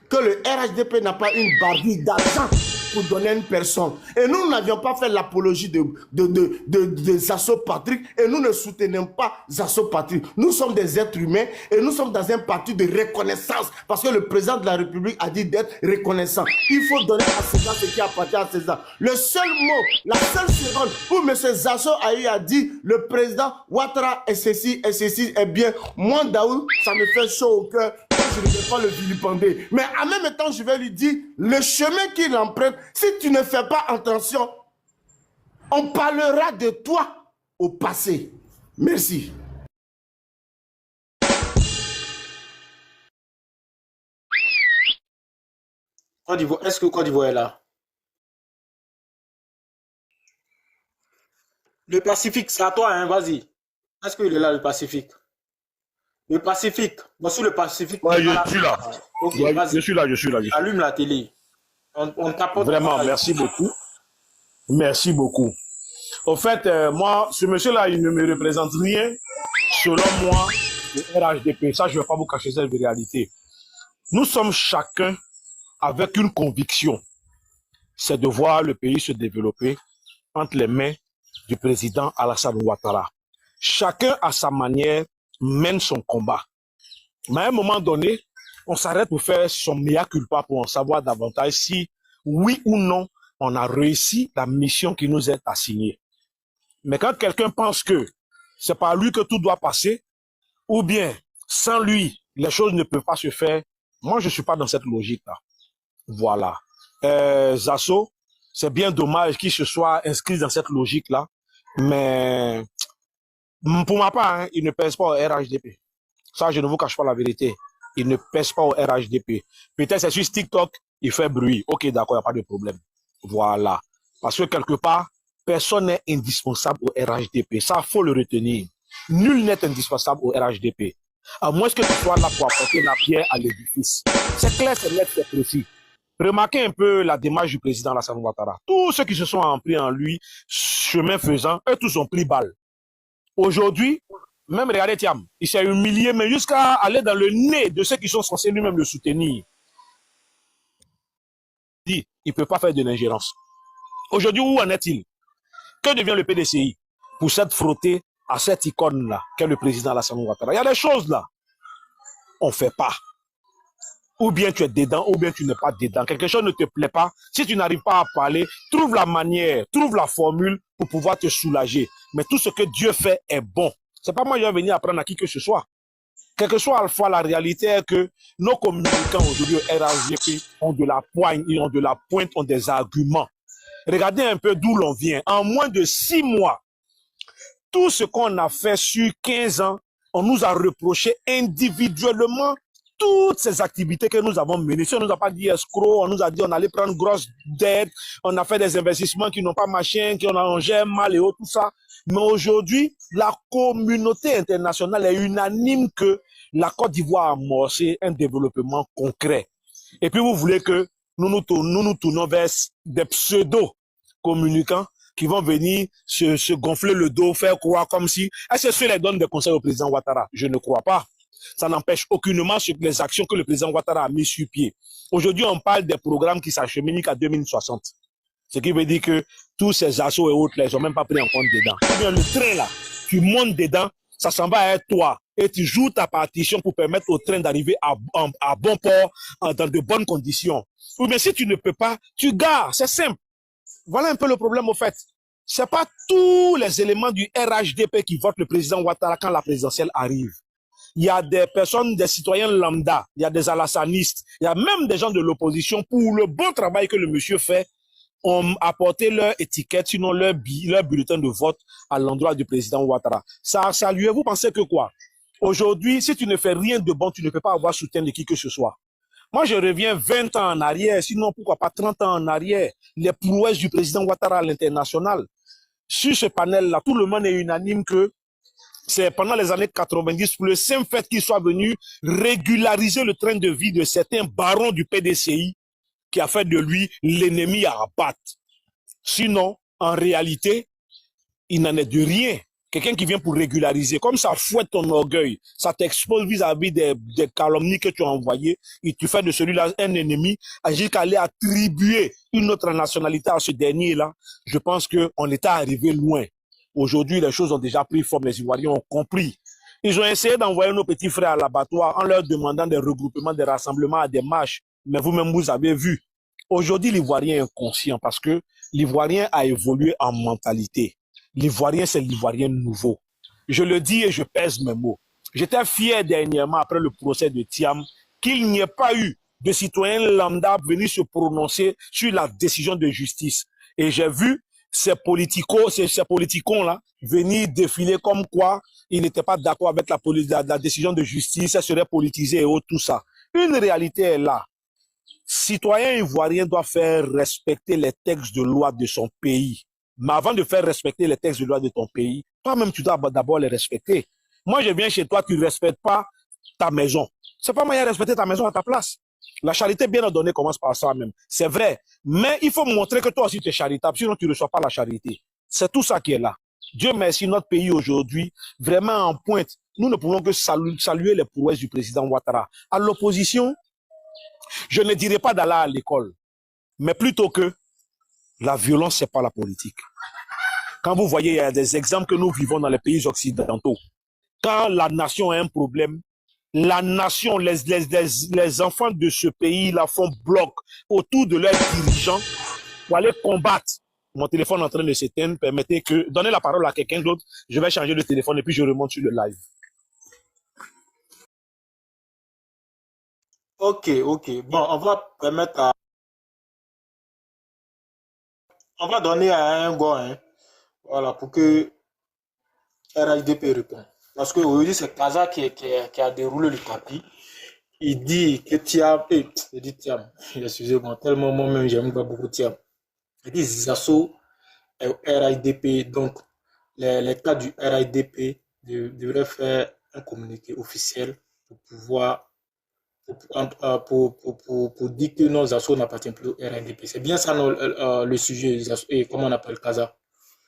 que le RHDP n'a pas une barrique d'argent pour donner à une personne. Et nous n'avions pas fait l'apologie de Zasso Patrick et nous ne soutenons pas Zasso Patrick. Nous sommes des êtres humains et nous sommes dans un parti de reconnaissance parce que le président de la République a dit d'être reconnaissant. Il faut donner à César ce qui appartient à César. Le seul mot, la seule seconde où M. Zasso a dit le président Ouattara est ceci, est bien. Moi, Daoud, ça me fait chaud au cœur. Je ne vais pas le vilipender. Mais en même temps, je vais lui dire, le chemin qu'il emprunte, si tu ne fais pas attention, on parlera de toi au passé. Merci. Est-ce que Côte d'Ivoire est là? Le Pacifique, c'est à toi, hein, vas-y. Est-ce qu'il est là, le Pacifique? Le Pacifique. Moi, sur le Pacifique. Ouais, je suis là. Ok, Ouais, vas-y. je suis là, je suis là. Allume la télé. On tapote. Vraiment, merci beaucoup. Merci beaucoup. Au fait, moi, ce monsieur-là, il ne me représente rien. Selon moi, le RHDP, ça, je ne vais pas vous cacher cette réalité. Nous sommes chacun avec une conviction. C'est de voir le pays se développer entre les mains du président Alassane Ouattara. Chacun, à sa manière, mène son combat. Mais à un moment donné, on s'arrête pour faire son mea culpa pour en savoir davantage si, oui ou non, on a réussi la mission qui nous est assignée. Mais quand quelqu'un pense que c'est par lui que tout doit passer, ou bien sans lui, les choses ne peuvent pas se faire, moi je ne suis pas dans cette logique-là. Voilà. Zasso, c'est bien dommage qu'il se soit inscrit dans cette logique-là, mais pour ma part, hein, il ne pèse pas au RHDP. Ça, je ne vous cache pas la vérité. Il ne pèse pas au RHDP. Peut-être c'est sur TikTok, il fait bruit. Ok, d'accord, il n'y a pas de problème. Voilà. Parce que quelque part, personne n'est indispensable au RHDP. Ça, il faut le retenir. Nul n'est indispensable au RHDP. À moins que tu sois là pour apporter la pierre à l'édifice. C'est clair, c'est net, c'est précis. Remarquez un peu la démarche du président Alassane Ouattara. Tous ceux qui se sont empris en lui, chemin faisant, eux tous ont pris balle. Aujourd'hui, même regardez Thiam, il s'est humilié, mais jusqu'à aller dans le nez de ceux qui sont censés lui-même le soutenir. Il ne peut pas faire de l'ingérence. Aujourd'hui, où en est-il? Que devient le PDCI pour s'être frotté à cette icône-là, qu'est le président Alassane Ouattara? Il y a des choses là, on ne fait pas. Ou bien tu es dedans, ou bien tu n'es pas dedans. Quelque chose ne te plaît pas. Si tu n'arrives pas à parler, trouve la manière, trouve la formule pour pouvoir te soulager. Mais tout ce que Dieu fait est bon. C'est pas moi qui vais venir apprendre à qui que ce soit. Quel que soit alpha, la réalité est que nos communicants aujourd'hui au RHDP ont de la poigne, ils ont de la pointe, ont des arguments. Regardez un peu d'où l'on vient. En moins de 6 mois, tout ce qu'on a fait sur 15 ans, on nous a reproché individuellement toutes ces activités que nous avons menées. Si on ne nous a pas dit escroc, on nous a dit on allait prendre grosse dette, on a fait des investissements qui n'ont pas machin, qui on gère mal et autres, tout ça. Mais aujourd'hui, la communauté internationale est unanime que la Côte d'Ivoire a amorcé un développement concret. Et puis vous voulez que nous nous tournons vers des pseudo-communicants qui vont venir se gonfler le dos, faire croire comme si... Est-ce que cela donne des conseils au président Ouattara? Je ne crois pas. Ça n'empêche aucunement les actions que le président Ouattara a mis sur pied. Aujourd'hui, on parle des programmes qui s'acheminent à 2060. Ce qui veut dire que tous ces assauts et autres, là, ils n'ont même pas pris en compte dedans. Eh bien, le train, là, tu montes dedans, ça s'en va être toi. Et tu joues ta partition pour permettre au train d'arriver à bon port, dans de bonnes conditions. Ou bien si tu ne peux pas, tu gares. C'est simple. Voilà un peu le problème, au fait. C'est pas tous les éléments du RHDP qui votent le président Ouattara quand la présidentielle arrive. Il y a des personnes, des citoyens lambda, il y a des alassanistes, il y a même des gens de l'opposition pour le bon travail que le monsieur fait, ont apporté leur étiquette, sinon leur bulletin de vote à l'endroit du président Ouattara. Ça a salué. Vous pensez que quoi? Aujourd'hui, si tu ne fais rien de bon, tu ne peux pas avoir soutien de qui que ce soit. Moi, je reviens 20 ans en arrière, sinon pourquoi pas 30 ans en arrière, les prouesses du président Ouattara à l'international. Sur ce panel-là, tout le monde est unanime que c'est pendant les années 90, pour le simple fait qu'il soit venu régulariser le train de vie de certains barons du PDCI qui a fait de lui l'ennemi à abattre. Sinon, en réalité, il n'en est de rien quelqu'un qui vient pour régulariser, comme ça fouette ton orgueil, ça t'expose vis-à-vis des calomnies que tu as envoyées, et tu fais de celui-là un ennemi, jusqu'à aller attribuer une autre nationalité à ce dernier-là, je pense qu'on était arrivé loin. Aujourd'hui, les choses ont déjà pris forme, les Ivoiriens ont compris. Ils ont essayé d'envoyer nos petits frères à l'abattoir en leur demandant des regroupements, des rassemblements, des marches, mais vous-même, vous avez vu. Aujourd'hui, l'Ivoirien est inconscient parce que l'Ivoirien a évolué en mentalité. L'Ivoirien, c'est l'Ivoirien nouveau. Je le dis et je pèse mes mots. J'étais fier dernièrement, après le procès de Thiam, qu'il n'y ait pas eu de citoyens lambda venir se prononcer sur la décision de justice. Et j'ai vu ces politicons-là venir défiler comme quoi ils n'étaient pas d'accord avec la décision de justice, ça serait politisé et autres, tout ça. Une réalité est là. Citoyen ivoirien doit faire respecter les textes de loi de son pays. Mais avant de faire respecter les textes de loi de ton pays, toi-même, tu dois d'abord les respecter. Moi, je viens chez toi, tu ne respectes pas ta maison. C'est pas moyen de respecter ta maison à ta place. La charité bien ordonnée commence par ça même. C'est vrai. Mais il faut montrer que toi aussi, tu es charitable, sinon tu ne reçois pas la charité. C'est tout ça qui est là. Dieu merci, notre pays aujourd'hui, vraiment en pointe. Nous ne pouvons que saluer les prouesses du président Ouattara. À l'opposition, je ne dirais pas d'aller à l'école, mais plutôt que la violence, c'est pas la politique. Quand vous voyez, il y a des exemples que nous vivons dans les pays occidentaux. Quand la nation a un problème, la nation, les enfants de ce pays-là font bloc autour de leurs dirigeants pour aller combattre. Mon téléphone est en train de s'éteindre. Permettez que, donnez la parole à quelqu'un d'autre. Je vais changer de téléphone et puis je remonte sur le live. Ok. Bon, on va donner à un gars, hein, voilà, pour que RHDP réponde. Parce qu'aujourd'hui, c'est Kaza qui a déroulé le tapis. Il dit que Thiam, excusez-moi, tellement moi-même, j'aime pas beaucoup Thiam. Il dit Zasso et RHDP, donc les cas du RHDP devraient faire un communiqué officiel pour pouvoir pour dire que non, Zasso n'appartient plus au RNDP. C'est bien ça le sujet, et comment on appelle Kaza.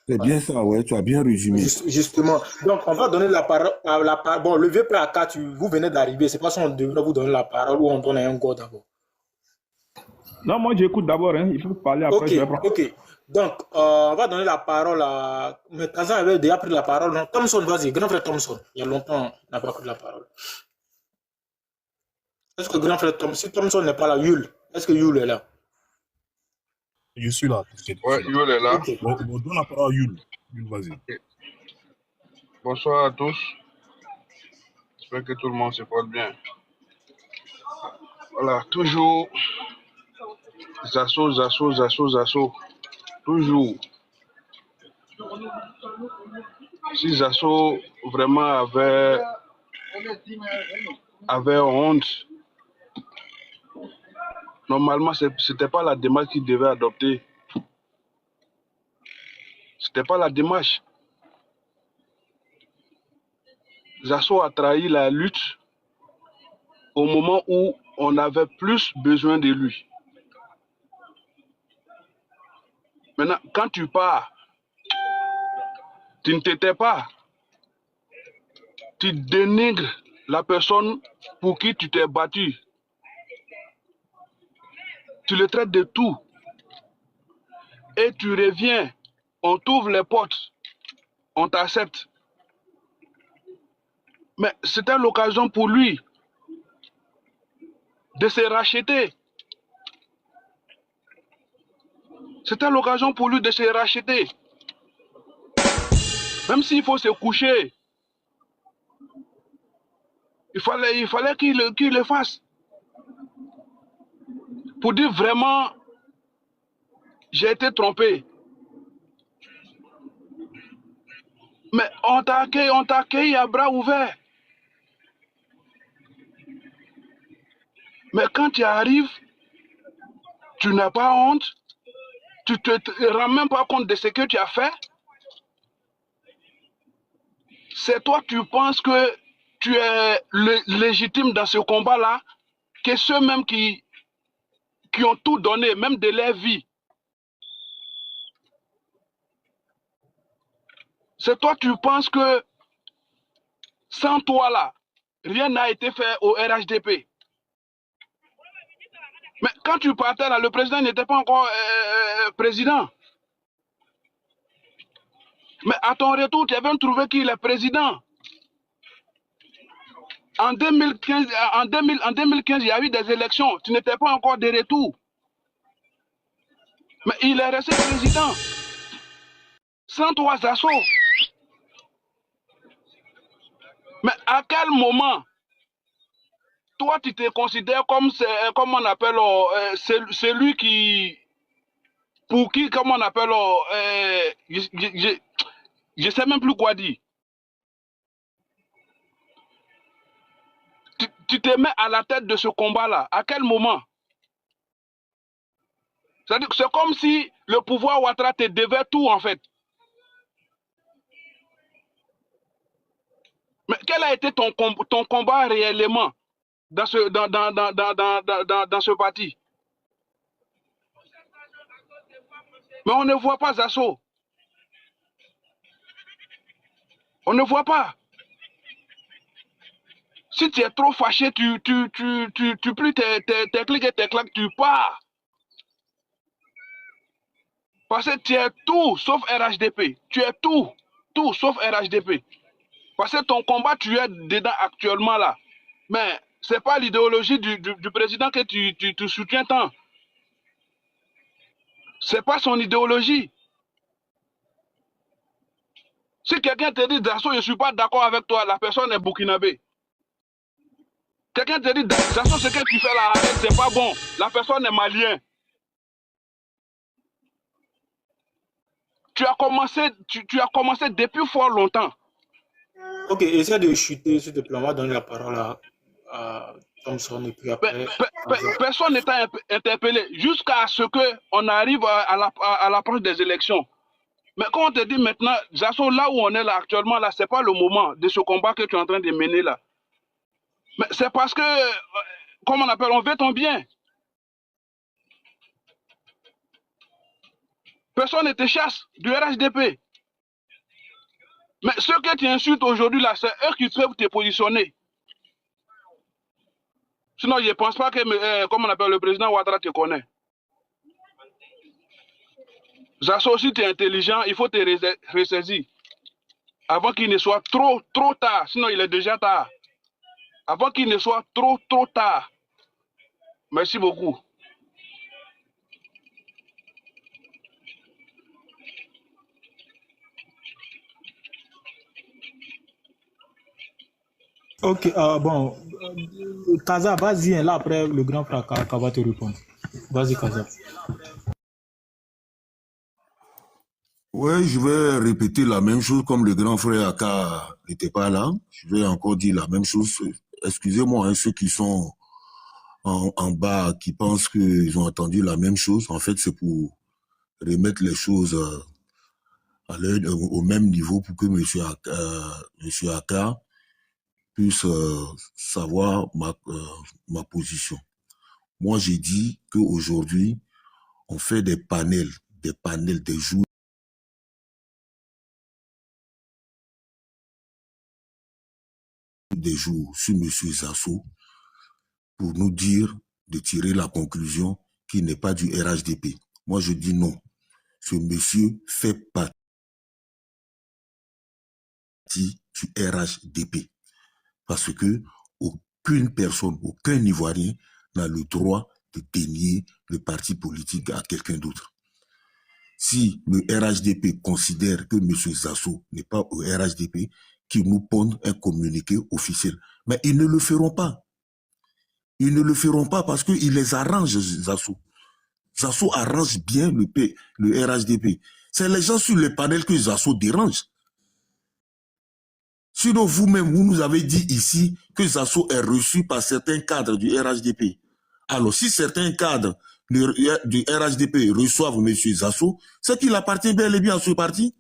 C'est bien ça, ouais, tu as bien résumé. Justement. Donc, on va donner la parole. Bon, le vieux prêt à 4, vous venez d'arriver. C'est pas si on devrait vous donner la parole ou on donne à un gars d'abord. Non, moi j'écoute d'abord, hein. Il faut parler après. Ok. Donc, on va donner la parole à. Mais Kaza avait déjà pris la parole. Non, Thompson, vas-y, grand frère Thompson. Il y a longtemps, on n'a pas pris la parole. Est-ce que grand frère Thompson, si Thompson n'est pas là, Yul, est-ce que Yul est là? Je suis là. Ouais, Yul est là. Okay. Bon, donne la parole à Yul. Yul, vas-y. Okay. Bonsoir à tous. J'espère que tout le monde se porte bien. Voilà, toujours Zasso. Toujours. Si Zasso vraiment avait honte, normalement, ce n'était pas la démarche qu'il devait adopter. Ce n'était pas la démarche. Zasso a trahi la lutte au moment où on avait plus besoin de lui. Maintenant, quand tu pars, tu ne t'étais pas. Tu dénigres la personne pour qui tu t'es battu. Tu le traites de tout. Et tu reviens, on t'ouvre les portes, on t'accepte. Mais c'était l'occasion pour lui de se racheter. C'était l'occasion pour lui de se racheter. Même s'il faut se coucher, il fallait qu'il le fasse. Pour dire vraiment, j'ai été trompé. Mais on t'a accueilli à bras ouverts. Mais quand tu arrives, tu n'as pas honte, tu ne te rends même pas compte de ce que tu as fait. C'est toi, tu penses que tu es légitime dans ce combat-là, que ceux-mêmes qui ont tout donné, même de leur vie. C'est toi, tu penses que sans toi là, rien n'a été fait au RHDP. Mais quand tu partais là, le président n'était pas encore président. Mais à ton retour, tu as même trouvé qu'il est président. En 2015, il y a eu des élections. Tu n'étais pas encore de retour. Mais il est resté président. Sans toi, Zasso. Mais à quel moment, toi, tu te considères comme on appelle, celui qui, pour qui, comme on appelle, je sais même plus quoi dire. Tu te mets à la tête de ce combat-là. À quel moment? C'est-à-dire que c'est comme si le pouvoir Ouattara te devait tout, en fait. Mais quel a été ton combat réellement dans ce parti? Mais on ne voit pas Zasso. On ne voit pas. Si tu es trop fâché, tu plies tes clics et tes claques, tu pars. Parce que tu es tout sauf RHDP. Tu es tout sauf RHDP. Parce que ton combat, tu es dedans actuellement là. Mais ce n'est pas l'idéologie du président que tu soutiens tant. Ce n'est pas son idéologie. Si quelqu'un te dit, Zasso, je ne suis pas d'accord avec toi, la personne est burkinabé. Quelqu'un te dit, Zasso, ce que tu fais là, c'est pas bon. La personne est malien. Tu as commencé depuis fort longtemps. Ok, essaie de chuter, s'il te plaît. On va donner la parole à Thompson et puis après. Personne n'est interpellé jusqu'à ce qu'on arrive à l'approche des élections. Mais quand on te dit maintenant, Zasso, là où on est là actuellement, là, ce n'est pas le moment de ce combat que tu es en train de mener là. Mais c'est parce que, comme on appelle, on veut ton bien. Personne ne te chasse du RHDP. Mais ceux que tu insultes aujourd'hui, là, c'est eux qui peuvent te positionner. Sinon, je ne pense pas que, comme on appelle, le président Ouattara te connaît. Zasso, si tu es intelligent, il faut te ressaisir. Avant qu'il ne soit trop tard. Sinon, il est déjà tard. Avant qu'il ne soit trop tard. Merci beaucoup. Ok, bon, Kaza, vas-y, là après le grand frère va te répondre. Vas-y, Kaza. Ouais, je vais répéter la même chose comme le grand frère Aka n'était pas là. Je vais encore dire la même chose. Excusez-moi, hein, ceux qui sont en bas, qui pensent qu'ils ont entendu la même chose. En fait, c'est pour remettre les choses au même niveau pour que monsieur Aka puisse savoir ma position. Moi, j'ai dit qu'aujourd'hui, on fait des panels, des jours sur M. Zasso pour nous dire de tirer la conclusion qu'il n'est pas du RHDP. Moi, je dis non. Ce monsieur fait partie du RHDP. Parce que aucune personne, aucun Ivoirien n'a le droit de dénier le parti politique à quelqu'un d'autre. Si le RHDP considère que M. Zasso n'est pas au RHDP, qu'ils nous pondent un communiqué officiel. Mais ils ne le feront pas. Ils ne le feront pas parce qu'ils les arrangent, Zasso. Zasso arrange bien le RHDP. C'est les gens sur les panels que Zasso dérange. Sinon, vous-même, vous nous avez dit ici que Zasso est reçu par certains cadres du RHDP. Alors, si certains cadres du RHDP reçoivent M. Zasso, c'est qu'il appartient bel et bien à ce parti.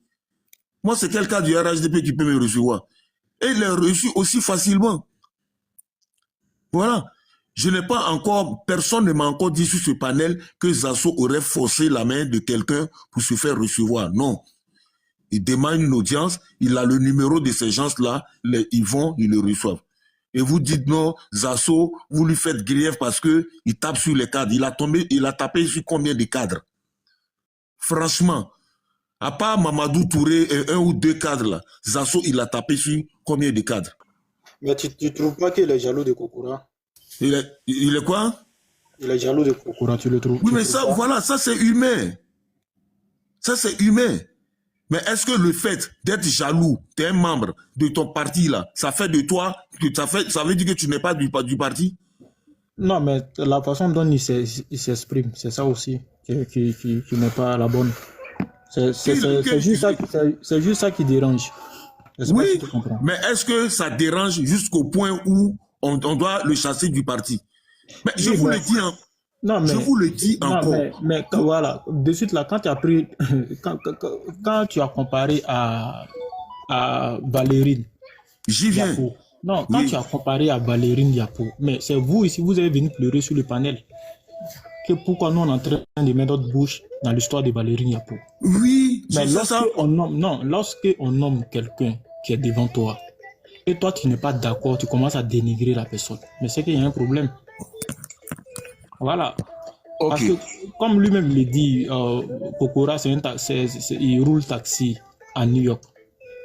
Moi, c'est quel cadre du RHDP qui peut me recevoir? Et il est reçu aussi facilement. Voilà. Je n'ai pas encore, personne ne m'a encore dit sur ce panel que Zasso aurait forcé la main de quelqu'un pour se faire recevoir. Non. il demande une audience, il a le numéro de ces gens-là, ils vont, ils le reçoivent. Et vous dites non, Zasso, vous lui faites grief parce que il tape sur les cadres. Il a tapé sur combien de cadres? Franchement, à part Mamadou Touré et 1 ou 2 cadres là, Zasso, il a tapé sur combien de cadres? Mais tu ne trouves pas qu'il est jaloux de Kokora? Il est quoi? Il est jaloux de Kokora, tu le trouves? Oui, mais ça, voilà, ça c'est humain. Ça c'est humain. Mais est-ce que le fait d'être jaloux, tu es un membre de ton parti là, ça fait de toi, ça veut dire que tu n'es pas du parti? Non, mais la façon dont il s'exprime, c'est ça aussi qui n'est pas la bonne. C'est juste ça qui dérange. Oui, si mais est-ce que ça dérange jusqu'au point où on doit le chasser du parti? Mais je vous le dis, je vous le dis encore. Mais voilà, de suite là, quand tu as pris, quand tu as comparé à Valérine, j'y viens. Yapo, non, quand tu as comparé à Valérine Yapo, mais c'est vous ici, vous avez venu pleurer sur le panel. Pourquoi nous on est en train de mettre notre bouche dans l'histoire de Valérine Yapo? Oui, mais lorsqu'on nomme quelqu'un qui est devant toi, et toi tu n'es pas d'accord, tu commences à dénigrer la personne. Mais c'est qu'il y a un problème. Voilà. Okay. Parce que, comme lui-même le dit, Kokora, il roule taxi à New York.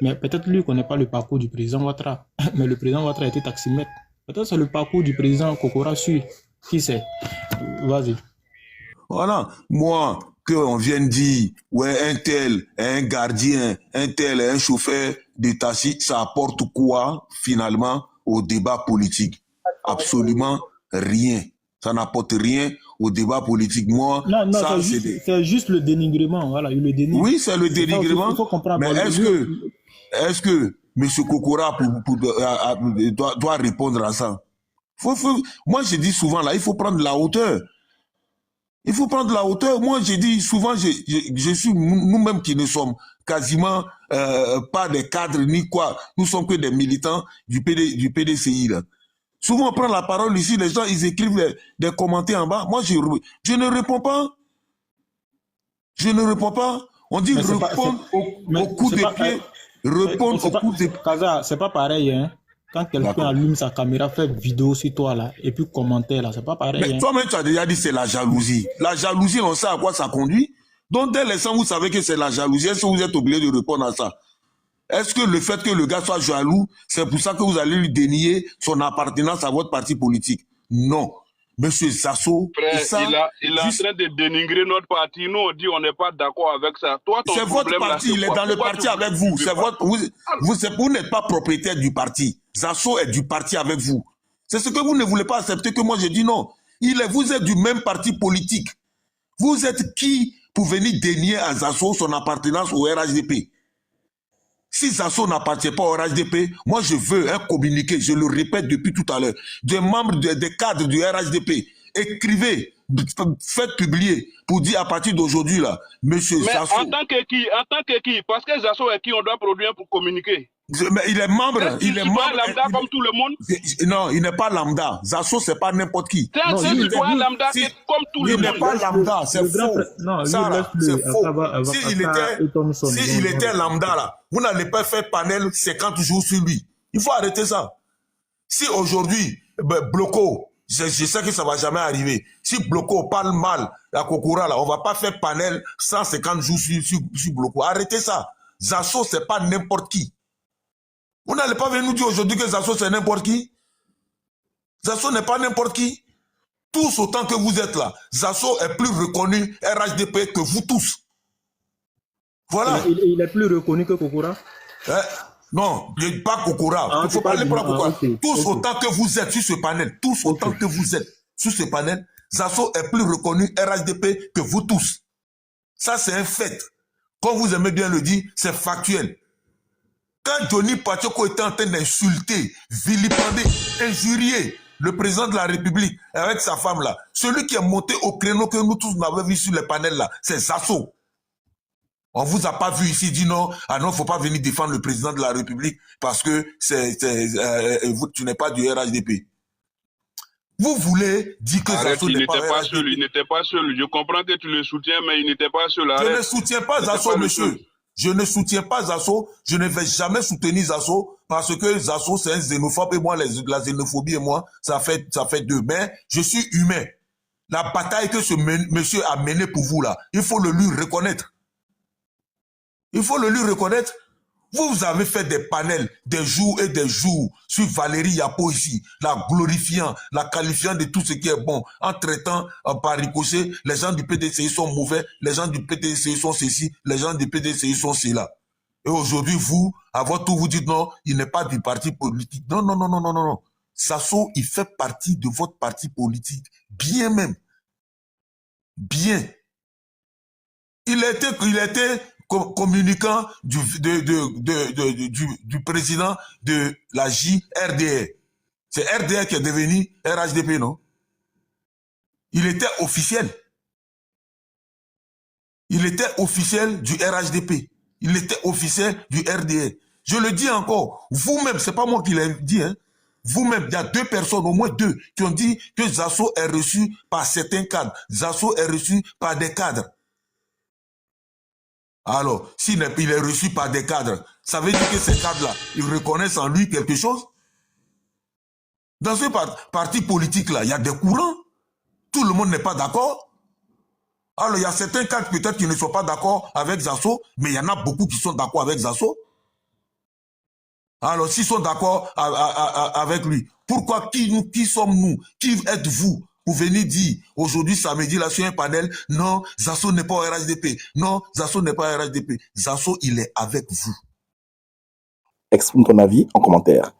Mais peut-être lui ne connaît pas le parcours du président Ouattara. Mais le président Ouattara était taximètre. Peut-être c'est le parcours du président Kokora sur. Qui sait? Vas-y. Voilà. Moi, qu'on vienne dire, ouais, un tel est un gardien, un tel est un chauffeur de taxi, ça apporte quoi, finalement, au débat politique? Absolument rien. Ça n'apporte rien au débat politique. Moi, non, c'est juste le dénigrement. Voilà, il le dénigre. Oui, c'est le dénigrement. Il faut comprendre. Mais est-ce que M. Kokora doit répondre à ça? Moi, je dis souvent, là, il faut prendre la hauteur. Il faut prendre la hauteur. Moi, je dis souvent, je suis nous-mêmes qui ne sommes quasiment pas des cadres ni quoi. Nous sommes que des militants du PDCI, là. Souvent, on prend la parole ici, les gens, ils écrivent des commentaires en bas. Moi, je ne réponds pas. Je ne réponds pas. On dit répondre au coup de pied. Répondre au coup de pied. Kaza, c'est pas pareil, hein. Quand quelqu'un allume sa caméra, fait vidéo sur toi, là, et puis commentaire, là, c'est pas pareil. Mais toi-même, tu as déjà dit c'est la jalousie. La jalousie, on sait à quoi ça conduit. Donc, dès l'instant où vous savez que c'est la jalousie, est-ce que vous êtes obligé de répondre à ça? Est-ce que le fait que le gars soit jaloux, c'est pour ça que vous allez lui dénier son appartenance à votre parti politique? Non. Monsieur Zasso, frère, il est en train de dénigrer notre parti. Nous, on dit on n'est pas d'accord avec ça. Toi, ton c'est votre parti, là, il est dans le parti avec vous. Vous n'êtes pas propriétaire du parti. Zasso est du parti avec vous. C'est ce que vous ne voulez pas accepter que moi je dis non. Vous êtes du même parti politique. Vous êtes qui pour venir dénier à Zasso son appartenance au RHDP? Si Zasso n'appartient pas au RHDP, moi je veux un communiqué, je le répète depuis tout à l'heure, des membres, des cadres du RHDP, écrivez, faites publier pour dire à partir d'aujourd'hui là, monsieur Zasso. Mais en tant que qui? Parce que Zasso est qui on doit produire pour communiquer? Mais il est membre, il est membre. Lambda comme tout le monde? Non, il n'est pas lambda. Zasso, c'est pas n'importe qui. C'est un citoyen lambda comme tout le monde. Il n'est pas lambda, c'est faux. Non, c'est faux. S'il était lambda là, vous n'allez pas faire panel 50 jours sur lui. Il faut arrêter ça. Si aujourd'hui, Bloco, je sais que ça va jamais arriver. Si Bloco parle mal à Kokora là, on va pas faire panel 150 jours sur Bloco. Arrêtez ça. Zasso, c'est pas n'importe qui. Vous n'allez pas venir nous dire aujourd'hui que Zasso c'est n'importe qui. Zasso n'est pas n'importe qui. Tous autant que vous êtes là, Zasso est plus reconnu RHDP que vous tous. Voilà. Il est plus reconnu que Kokora? Non, pas Kokora. Il ne faut pas aller pour Kokora. Okay. Tous autant que vous êtes sur ce panel, tous autant que vous êtes sur ce panel, Zasso est plus reconnu RHDP que vous tous. Ça c'est un fait. Comme vous aimez bien le dire, c'est factuel. Quand Johnny Pachoko était en train d'insulter, vilipender, injurier le président de la République avec sa femme là, celui qui est monté au créneau que nous tous n'avons vu sur les panels là, c'est Zasso. On vous a pas vu ici dire non, ah non, faut pas venir défendre le président de la République parce que tu n'es pas du RHDP. Vous voulez dire que Zasso n'est pas seul, il n'était pas seul. Je comprends que tu le soutiens, mais il n'était pas seul. Je ne soutiens pas Zasso, monsieur. Je ne soutiens pas Zasso, je ne vais jamais soutenir Zasso parce que Zasso c'est un xénophobe et moi la xénophobie et moi ça fait deux. Mais je suis humain. La bataille que ce monsieur a menée pour vous là, il faut le lui reconnaître. Il faut le lui reconnaître. Vous avez fait des panels, des jours et des jours sur Valérie Yapo ici, la glorifiant, la qualifiant de tout ce qui est bon, en traitant par ricochet, les gens du PDCI sont mauvais, les gens du PDCI sont ceci, les gens du PDCI sont cela. Et aujourd'hui, vous, à votre tour, vous dites non, il n'est pas du parti politique. Non, non, non, non, non, non, non. Sasso, il fait partie de votre parti politique. Bien même. Bien. Il était communicant du président de la JRDR. C'est RDR qui est devenu RHDP, non? Il était officiel. Il était officiel du RHDP. Il était officiel du RDR. Je le dis encore, vous-même, c'est pas moi qui l'ai dit, hein. Vous-même, il y a deux personnes, au moins deux, qui ont dit que Zasso est reçu par certains cadres. Zasso est reçu par des cadres. Alors, s'il est reçu par des cadres, ça veut dire que ces cadres-là, ils reconnaissent en lui quelque chose? Dans ce parti politique-là, il y a des courants. Tout le monde n'est pas d'accord. Alors, il y a certains cadres peut-être qui ne sont pas d'accord avec Zasso, mais il y en a beaucoup qui sont d'accord avec Zasso. Alors, s'ils sont d'accord avec lui, pourquoi, qui sommes-nous? Qui êtes-vous pour venir dire, aujourd'hui, samedi, là, sur un panel, non, Zasso n'est pas au RHDP. Non, Zasso n'est pas au RHDP. Zasso, il est avec vous. Exprime ton avis en commentaire.